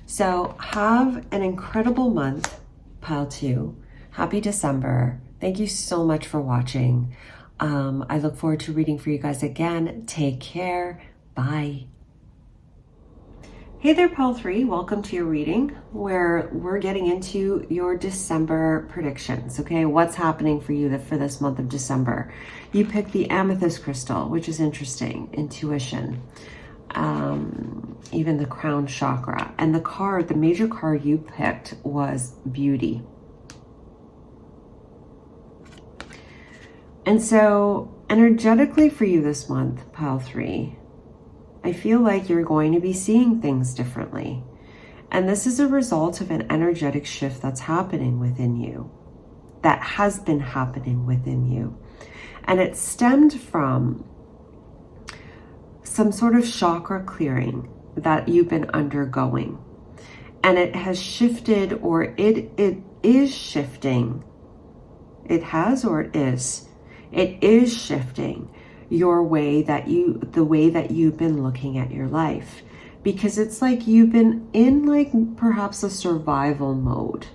So have an incredible month, Pile 2. Happy December. Thank you so much for watching. I look forward to reading for you guys again. Take care. Bye. Hey there, Pile 3. Welcome to your reading where we're getting into your December predictions. Okay, what's happening for you for this month of December? You picked the amethyst crystal, which is interesting. Intuition. Even the crown chakra. And the major card you picked was beauty. And so energetically for you this month, Pile 3, I feel like you're going to be seeing things differently. And this is a result of an energetic shift that's happening within you, that has been happening within you. And it stemmed from some sort of chakra clearing that you've been undergoing. And it has shifted, or it is shifting. It has, or it is. It is shifting the way that you've been looking at your life, because it's like you've been in perhaps a survival mode.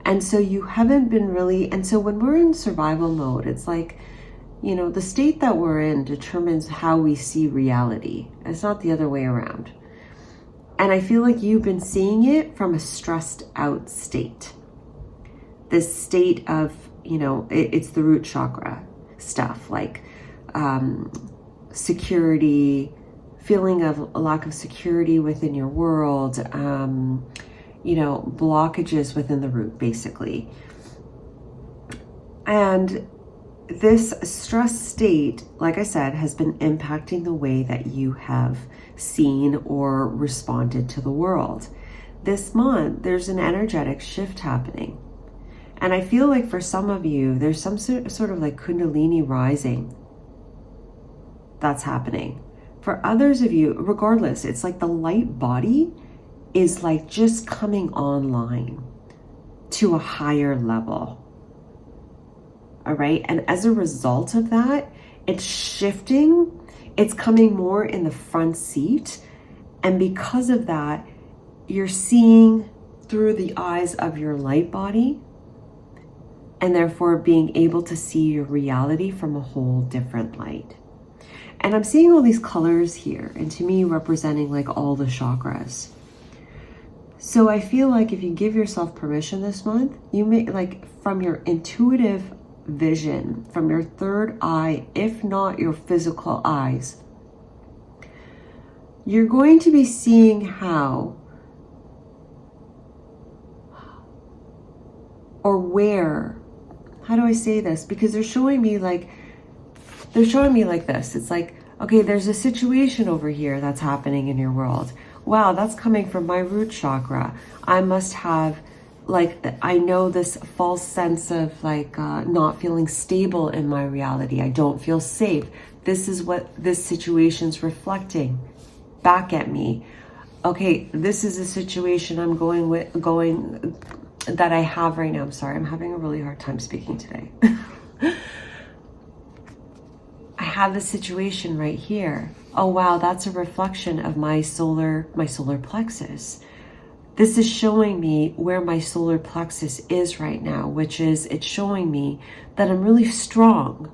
And so you haven't been really, and so when we're in survival mode, it's like, the state that we're in determines how we see reality. It's not the other way around. And I feel like you've been seeing it from a stressed out state. This state of, it's the root chakra stuff, like security, feeling of a lack of security within your world, blockages within the root, basically. And this stress state, like I said, has been impacting the way that you have seen or responded to the world. This month, there's an energetic shift happening. And I feel like for some of you, there's some sort of like Kundalini rising that's happening. For others of you, regardless, it's like the light body is like just coming online. to a higher level. All right. And as a result of that, it's shifting. It's coming more in the front seat. And because of that, you're seeing through the eyes of your light body, and therefore being able to see your reality from a whole different light. And I'm seeing all these colors here, and to me representing like all the chakras. So I feel like if you give yourself permission this month, you may, like, from your intuitive vision, from your third eye, if not your physical eyes, you're going to be seeing how or where, how do I say this? Because they're showing me like this. It's like, okay, there's a situation over here that's happening in your world. Wow, that's coming from my root chakra. I must have, like, I know this false sense of like not feeling stable in my reality. I don't feel safe. This is what this situation's reflecting back at me. Okay, this is a situation I'm going that I have right now. I'm sorry, I'm having a really hard time speaking today. I have this situation right here. Oh wow, that's a reflection of my solar plexus. This is showing me where my solar plexus is right now, which is, it's showing me that I'm really strong,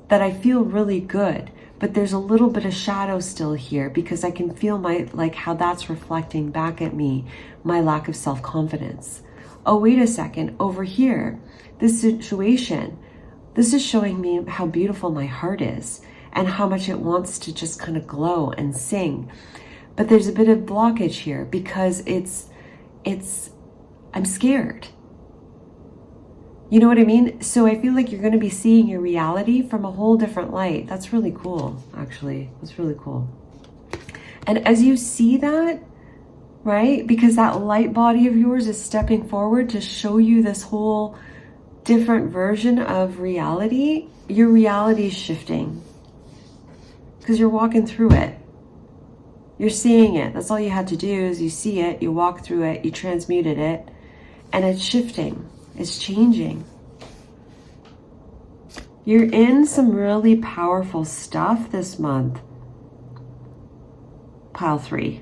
that I feel really good, but there's a little bit of shadow still here because I can feel my, like, how that's reflecting back at me, my lack of self-confidence. Oh, wait a second, over here, this situation, this is showing me how beautiful my heart is and how much it wants to just kind of glow and sing. But there's a bit of blockage here because I'm scared. You know what I mean? So I feel like you're going to be seeing your reality from a whole different light. That's really cool, actually. That's really cool. And as you see that, right? Because that light body of yours is stepping forward to show you this whole different version of reality. Your reality is shifting because you're walking through it. You're seeing it. That's all you had to do is you see it, you walk through it, you transmuted it, and it's shifting. It's changing. You're in some really powerful stuff this month. Pile 3.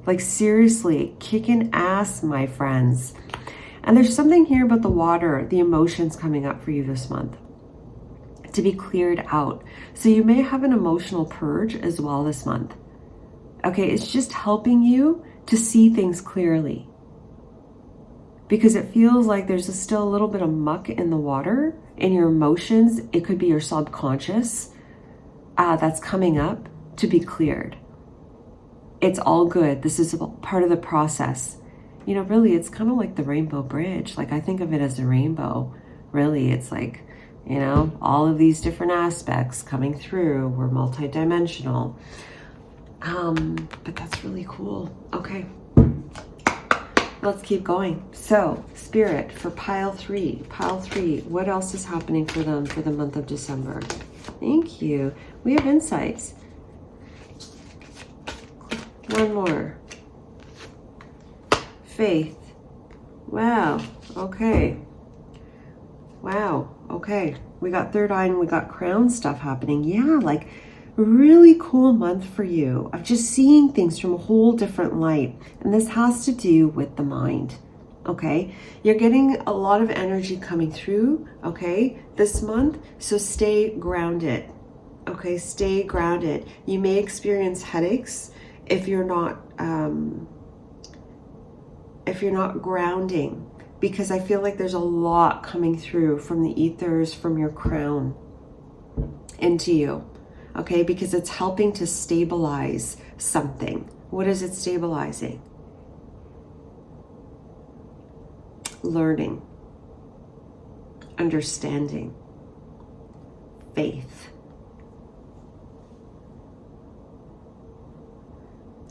Like, seriously, kicking ass, my friends. And there's something here about the water, the emotions coming up for you this month to be cleared out. So you may have an emotional purge as well this month. Okay, it's just helping you to see things clearly. Because it feels like there's still a little bit of muck in the water, in your emotions. It could be your subconscious that's coming up to be cleared. It's all good. This is part of the process. You know, really, it's kind of like the rainbow bridge. Like, I think of it as a rainbow. Really, it's like, you know, all of these different aspects coming through. We're multidimensional. But that's really cool. Okay. Let's keep going. So, Spirit, for pile 3. Pile 3, what else is happening for them for the month of December? Thank you. We have insights. One more. Faith. Wow. Okay. Wow. Okay. We got third eye and we got crown stuff happening. Yeah, like, really cool month for you of just seeing things from a whole different light. And this has to do with the mind. Okay. You're getting a lot of energy coming through. Okay. This month. So stay grounded. Okay. Stay grounded. You may experience headaches if you're not grounding, because I feel like there's a lot coming through from the ethers, from your crown into you. Okay, because it's helping to stabilize something. What is it stabilizing? Learning, understanding, faith.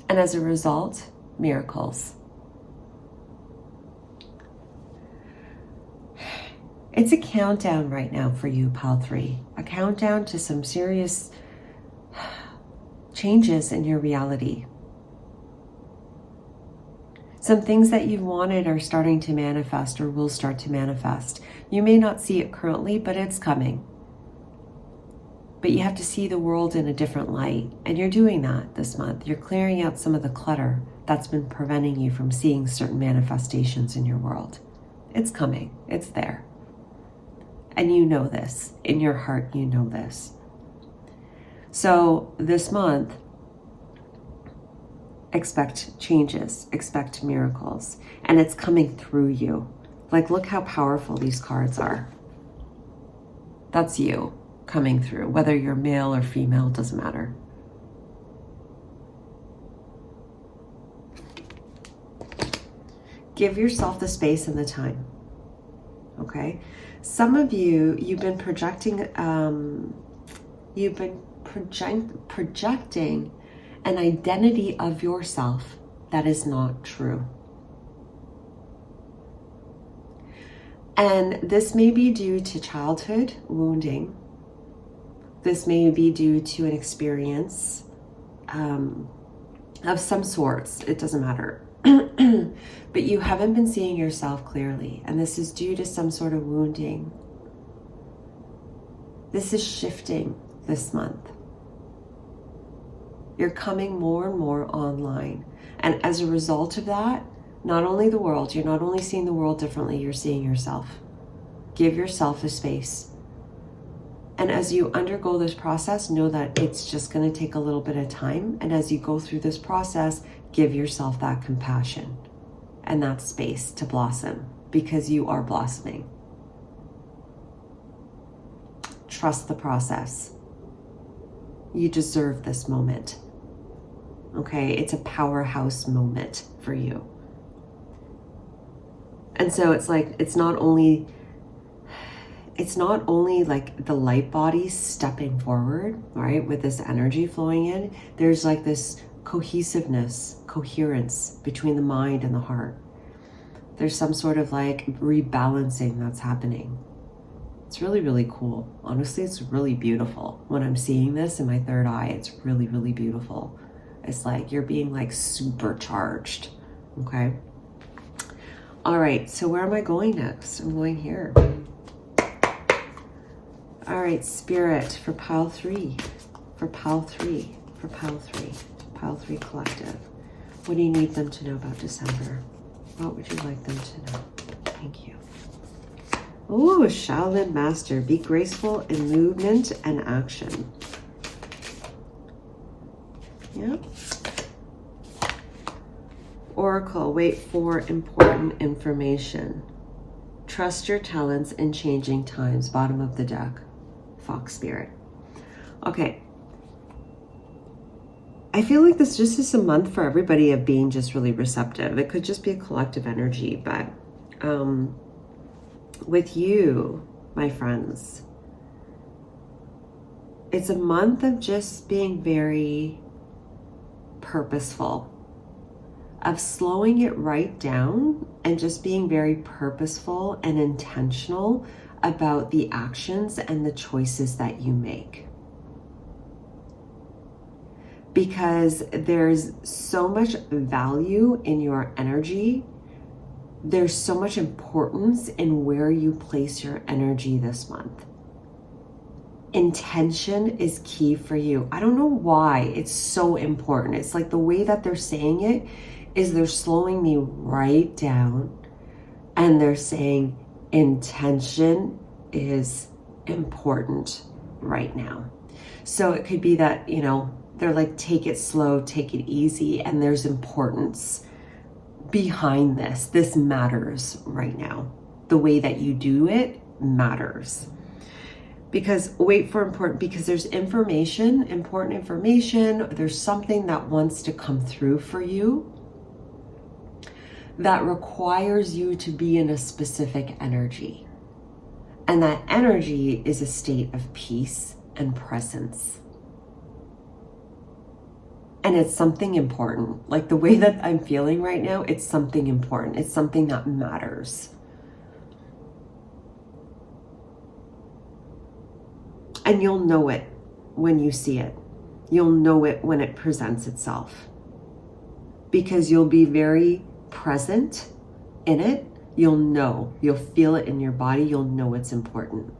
And as a result, miracles. It's a countdown right now for you, pile 3. A countdown to some serious changes in your reality. Some things that you've wanted are starting to manifest or will start to manifest. You may not see it currently, but it's coming. But you have to see the world in a different light. And you're doing that this month. You're clearing out some of the clutter that's been preventing you from seeing certain manifestations in your world. It's coming. It's there. And you know this. In your heart, you know this. So this month, expect changes, expect miracles. And it's coming through you. Like, look how powerful these cards are. That's you coming through. Whether you're male or female, doesn't matter. Give yourself the space and the time. Okay? Some of you, you've been projecting an identity of yourself that is not true. And this may be due to childhood wounding. This may be due to an experience of some sorts. It doesn't matter. But you haven't been seeing yourself clearly. And this is due to some sort of wounding. This is shifting this month. You're coming more and more online. And as a result of that, not only the world, you're not only seeing the world differently, you're seeing yourself. Give yourself a space. And as you undergo this process, know that it's just going to take a little bit of time. And as you go through this process, give yourself that compassion and that space to blossom, because you are blossoming. Trust the process. You deserve this moment. Okay, it's a powerhouse moment for you. And so it's like, it's not only like the light bodies stepping forward, right, with this energy flowing in. There's like this cohesiveness, coherence between the mind and the heart. There's some sort of like rebalancing that's happening. It's really, really cool. Honestly, it's really beautiful. When I'm seeing this in my third eye, it's really, really beautiful. It's like you're being like supercharged, okay? All right, so where am I going next? I'm going here. All right, Spirit, for pile 3, for pile 3, for pile 3, pile 3 collective. What do you need them to know about December? What would you like them to know? Thank you. Ooh, Shaolin Master, be graceful in movement and action. Yep. Oracle, wait for important information. Trust your talents in changing times. Bottom of the deck. Fox Spirit. Okay. I feel like this just is a month for everybody of being just really receptive. It could just be a collective energy, but with you, my friends, it's a month of just being very purposeful, of slowing it right down and just being very purposeful and intentional about the actions and the choices that you make. Because there's so much value in your energy. There's so much importance in where you place your energy this month. Intention is key for you. I don't know why it's so important. It's like the way that they're saying it is they're slowing me right down and they're saying intention is important right now. So it could be that, you know, they're like, take it slow, take it easy, and there's importance behind this. This matters right now. The way that you do it matters. Because wait for important, because there's information, important information, there's something that wants to come through for you that requires you to be in a specific energy. And that energy is a state of peace and presence. And it's something important. Like the way that I'm feeling right now, it's something important. It's something that matters. And you'll know it when you see it. You'll know it when it presents itself. Because you'll be very present in it, you'll feel it in your body, you'll know it's important.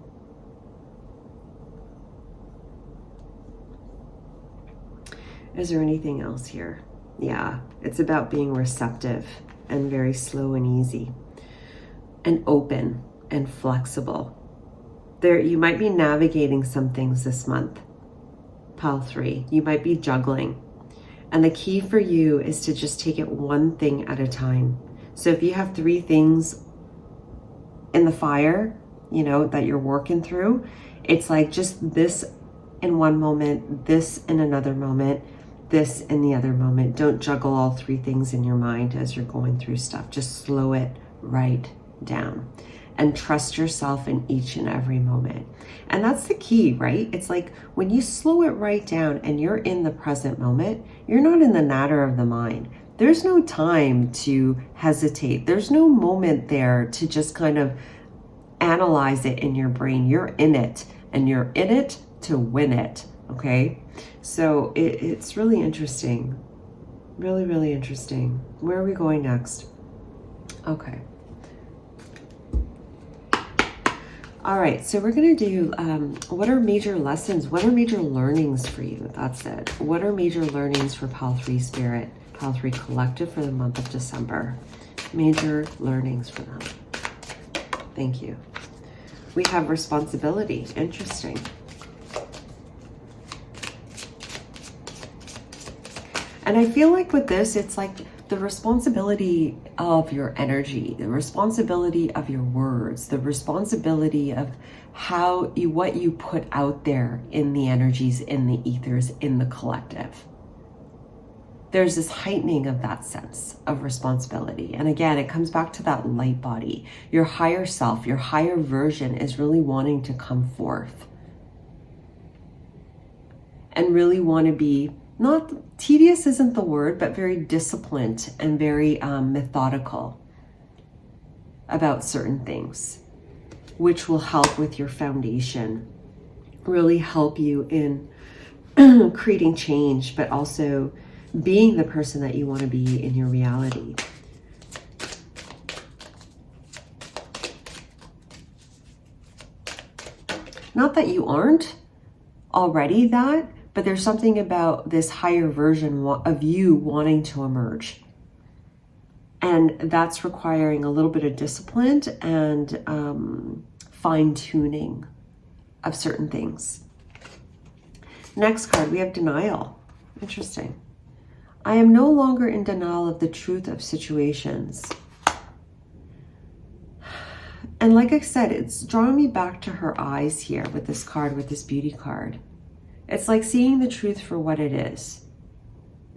Is there anything else here? Yeah, it's about being receptive and very slow and easy and open and flexible. There, you might be navigating some things this month, Pile 3. You might be juggling. And the key for you is to just take it one thing at a time. So if you have 3 things in the fire, you know, that you're working through, it's like just this in one moment, this in another moment, this in the other moment. Don't juggle all 3 things in your mind as you're going through stuff. Just slow it right down and trust yourself in each and every moment. And that's the key, right? It's like when you slow it right down and you're in the present moment, you're not in the natter of the mind. There's no time to hesitate. There's no moment there to just kind of analyze it in your brain. You're in it, and you're in it to win it, okay? So it's really interesting. Really, really interesting. Where are we going next? Okay. All right, so we're going to do what are major lessons? What are major learnings for you? That's it. What are major learnings for Pile 3 Spirit, Pile 3 Collective for the month of December? Major learnings for them. Thank you. We have responsibility. Interesting. And I feel like with this, it's like the responsibility of your energy, the responsibility of your words, the responsibility of what you put out there in the energies, in the ethers, in the collective. There's this heightening of that sense of responsibility. And again, it comes back to that light body. Your higher self, your higher version is really wanting to come forth and really want to be, not tedious isn't the word, but very disciplined and very methodical about certain things, which will help with your foundation, really help you in creating change, but also being the person that you want to be in your reality. Not that you aren't already that, but there's something about this higher version of you wanting to emerge. And that's requiring a little bit of discipline and fine-tuning of certain things. Next card, we have denial. Interesting. I am no longer in denial of the truth of situations. And like I said, it's drawing me back to her eyes here with this card, with this beauty card. It's like seeing the truth for what it is.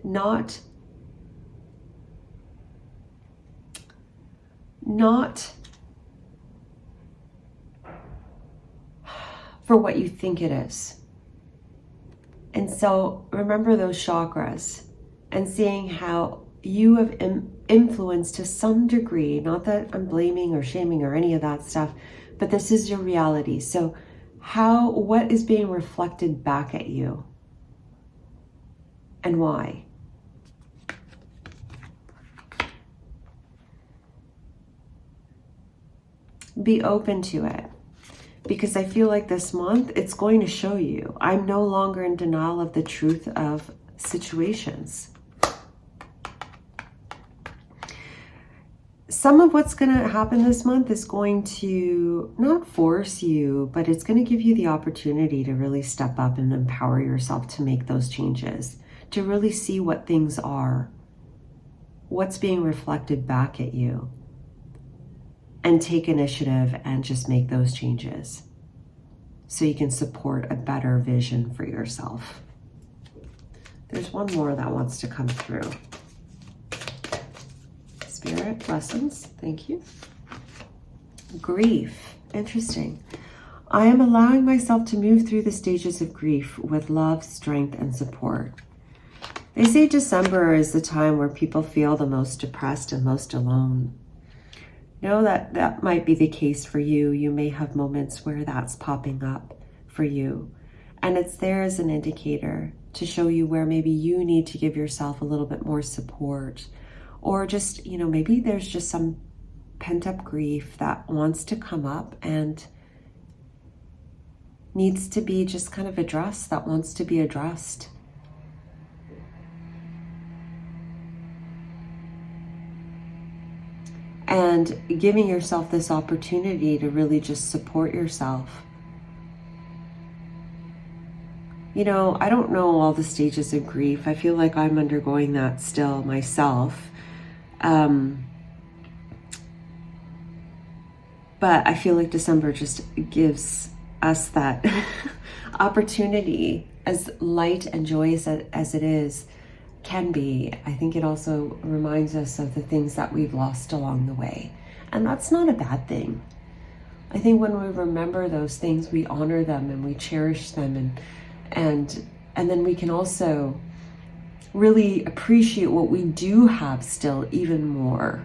Not for what you think it is. And so remember those chakras and seeing how you have influenced to some degree, not that I'm blaming or shaming or any of that stuff, but this is your reality. So what is being reflected back at you and why? Be open to it, because I feel like this month it's going to show you. I'm no longer in denial of the truth of situations. Some of what's going to happen this month is going to not force you, but it's going to give you the opportunity to really step up and empower yourself to make those changes, to really see what things are, what's being reflected back at you, and take initiative and just make those changes so you can support a better vision for yourself. There's one more that wants to come through. Spirit, lessons, thank you. Grief, interesting. I am allowing myself to move through the stages of grief with love, strength, and support. They say December is the time where people feel the most depressed and most alone. Know that might be the case for you. You may have moments where that's popping up for you. And it's there as an indicator to show you where maybe you need to give yourself a little bit more support, or just, you know, maybe there's just some pent-up grief that wants to come up and needs to be just kind of addressed, that wants to be addressed. And giving yourself this opportunity to really just support yourself. You know, I don't know all the stages of grief. I feel like I'm undergoing that still myself. But I feel like December just gives us that opportunity, as light and joyous as it is, can be. I think it also reminds us of the things that we've lost along the way. And that's not a bad thing. I think when we remember those things, we honor them and we cherish them, and then we can also really appreciate what we do have still even more.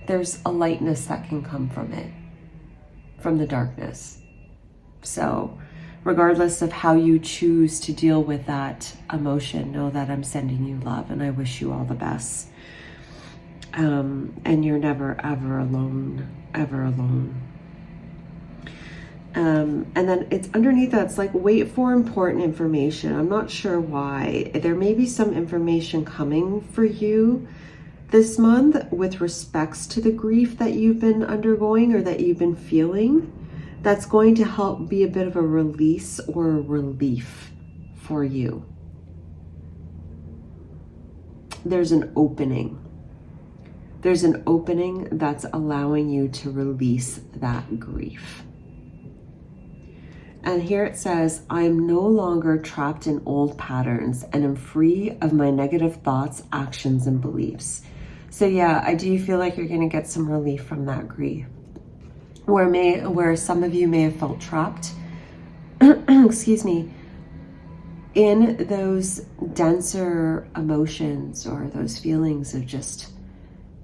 There's a lightness that can come from it, from the darkness. So regardless of how you choose to deal with that emotion, know that I'm sending you love and I wish you all the best. And you're never, ever alone, ever alone. And then it's underneath that, it's like, wait for important information. I'm not sure why. There may be some information coming for you this month with respects to the grief that you've been undergoing or that you've been feeling, that's going to help be a bit of a release or a relief for you. There's an opening. There's an opening that's allowing you to release that grief. And here it says, I am no longer trapped in old patterns and am free of my negative thoughts, actions, and beliefs. So yeah, I do feel like you're going to get some relief from that grief. Where some of you may have felt trapped, excuse me, in those denser emotions or those feelings of just,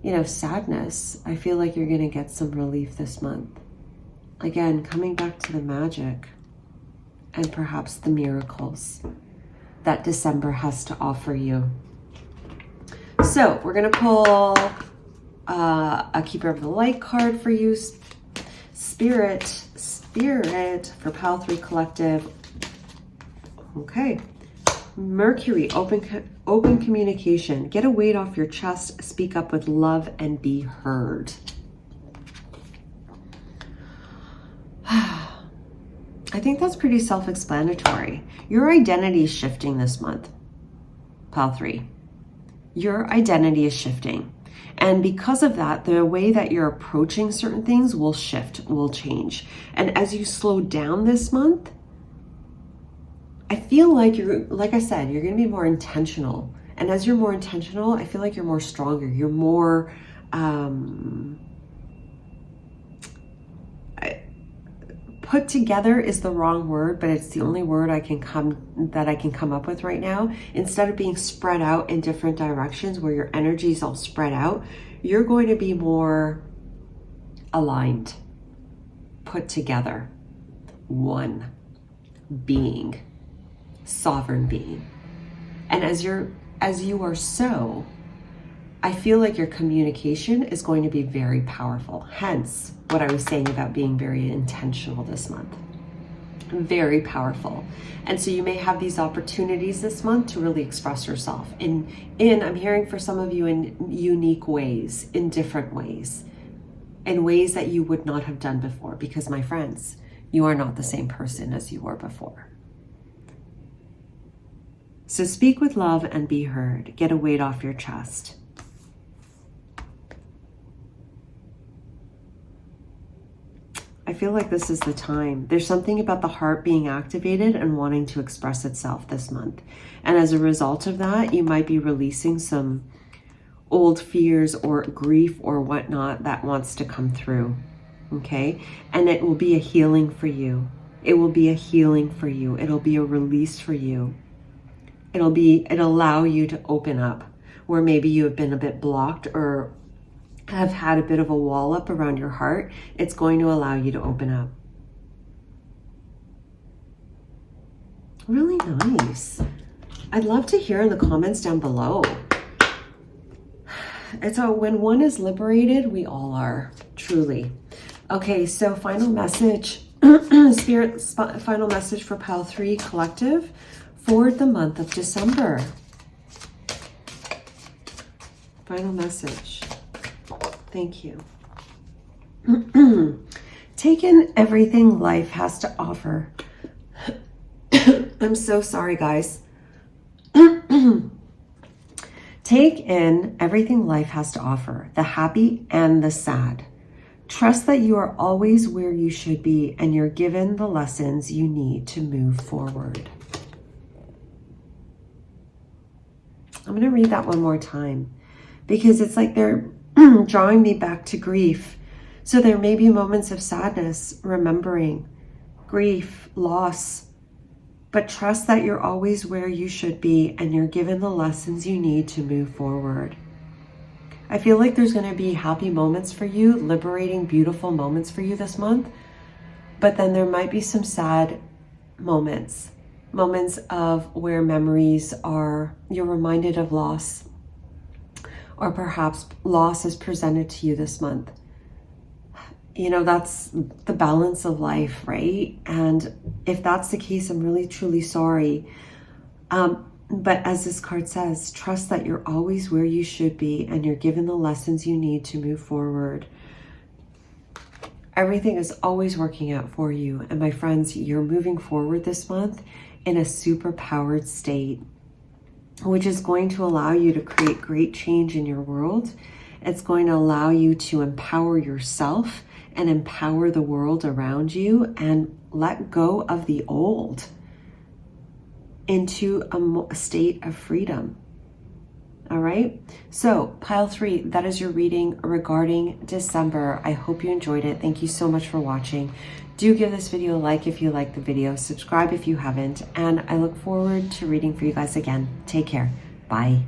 you know, sadness. I feel like you're going to get some relief this month. Again, coming back to the magic and perhaps the miracles that December has to offer you. So we're going to pull a Keeper of the Light card for you. Spirit for Pile 3 Collective. Okay. Mercury, open communication. Get a weight off your chest. Speak up with love and be heard. I think that's pretty self-explanatory. Your identity is shifting this month, Pile 3. Your identity is shifting. And because of that, the way that you're approaching certain things will shift, will change. And as you slow down this month, I feel like like I said, you're going to be more intentional. And as you're more intentional, I feel like you're more stronger. You're more, put together is the wrong word, but it's the only word I can come up with right now. Instead of being spread out in different directions where your energy is all spread out, you're going to be more aligned, put together, one being, sovereign being. And as you are so, I feel like your communication is going to be very powerful. Hence, what I was saying about being very intentional this month. Very powerful. And so you may have these opportunities this month to really express yourself in I'm hearing for some of you in unique ways, in different ways, in ways that you would not have done before, because my friends, you are not the same person as you were before. So speak with love and be heard. Get a weight off your chest. I feel like this is the time. There's something about the heart being activated and wanting to express itself this month. And as a result of that, you might be releasing some old fears or grief or whatnot that wants to come through. Okay? And it will be a healing for you. It will be a healing for you. It'll be a release for you. It'll allow you to open up where maybe you have been a bit blocked or have had a bit of a wall up around your heart. It's going to allow you to open up. Really nice. I'd love to hear in the comments down below. It's when one is liberated, we all are, truly. Okay, so final message, Spirit, final message for pile 3 collective for the month of December. Final message. Thank you. Take in everything life has to offer. I'm so sorry, guys. Take in everything life has to offer, the happy and the sad. Trust that you are always where you should be and you're given the lessons you need to move forward. I'm going to read that one more time because it's like they're drawing me back to grief. So there may be moments of sadness, remembering, grief, loss, but trust that you're always where you should be and you're given the lessons you need to move forward. I feel like there's going to be happy moments for you, liberating, beautiful moments for you this month, but then there might be some sad moments of where memories are, you're reminded of loss, or perhaps loss is presented to you this month. You know, that's the balance of life, right? And if that's the case, I'm really, truly sorry. But as this card says, trust that you're always where you should be and you're given the lessons you need to move forward. Everything is always working out for you. And my friends, you're moving forward this month in a super powered state, which is going to allow you to create great change in your world. It's going to allow you to empower yourself and empower the world around you and let go of the old into a state of freedom. All right. So pile 3, that is your reading regarding December. I hope you enjoyed it. Thank you so much for watching. Do give this video a like if you like the video, subscribe if you haven't, and I look forward to reading for you guys again. Take care. Bye.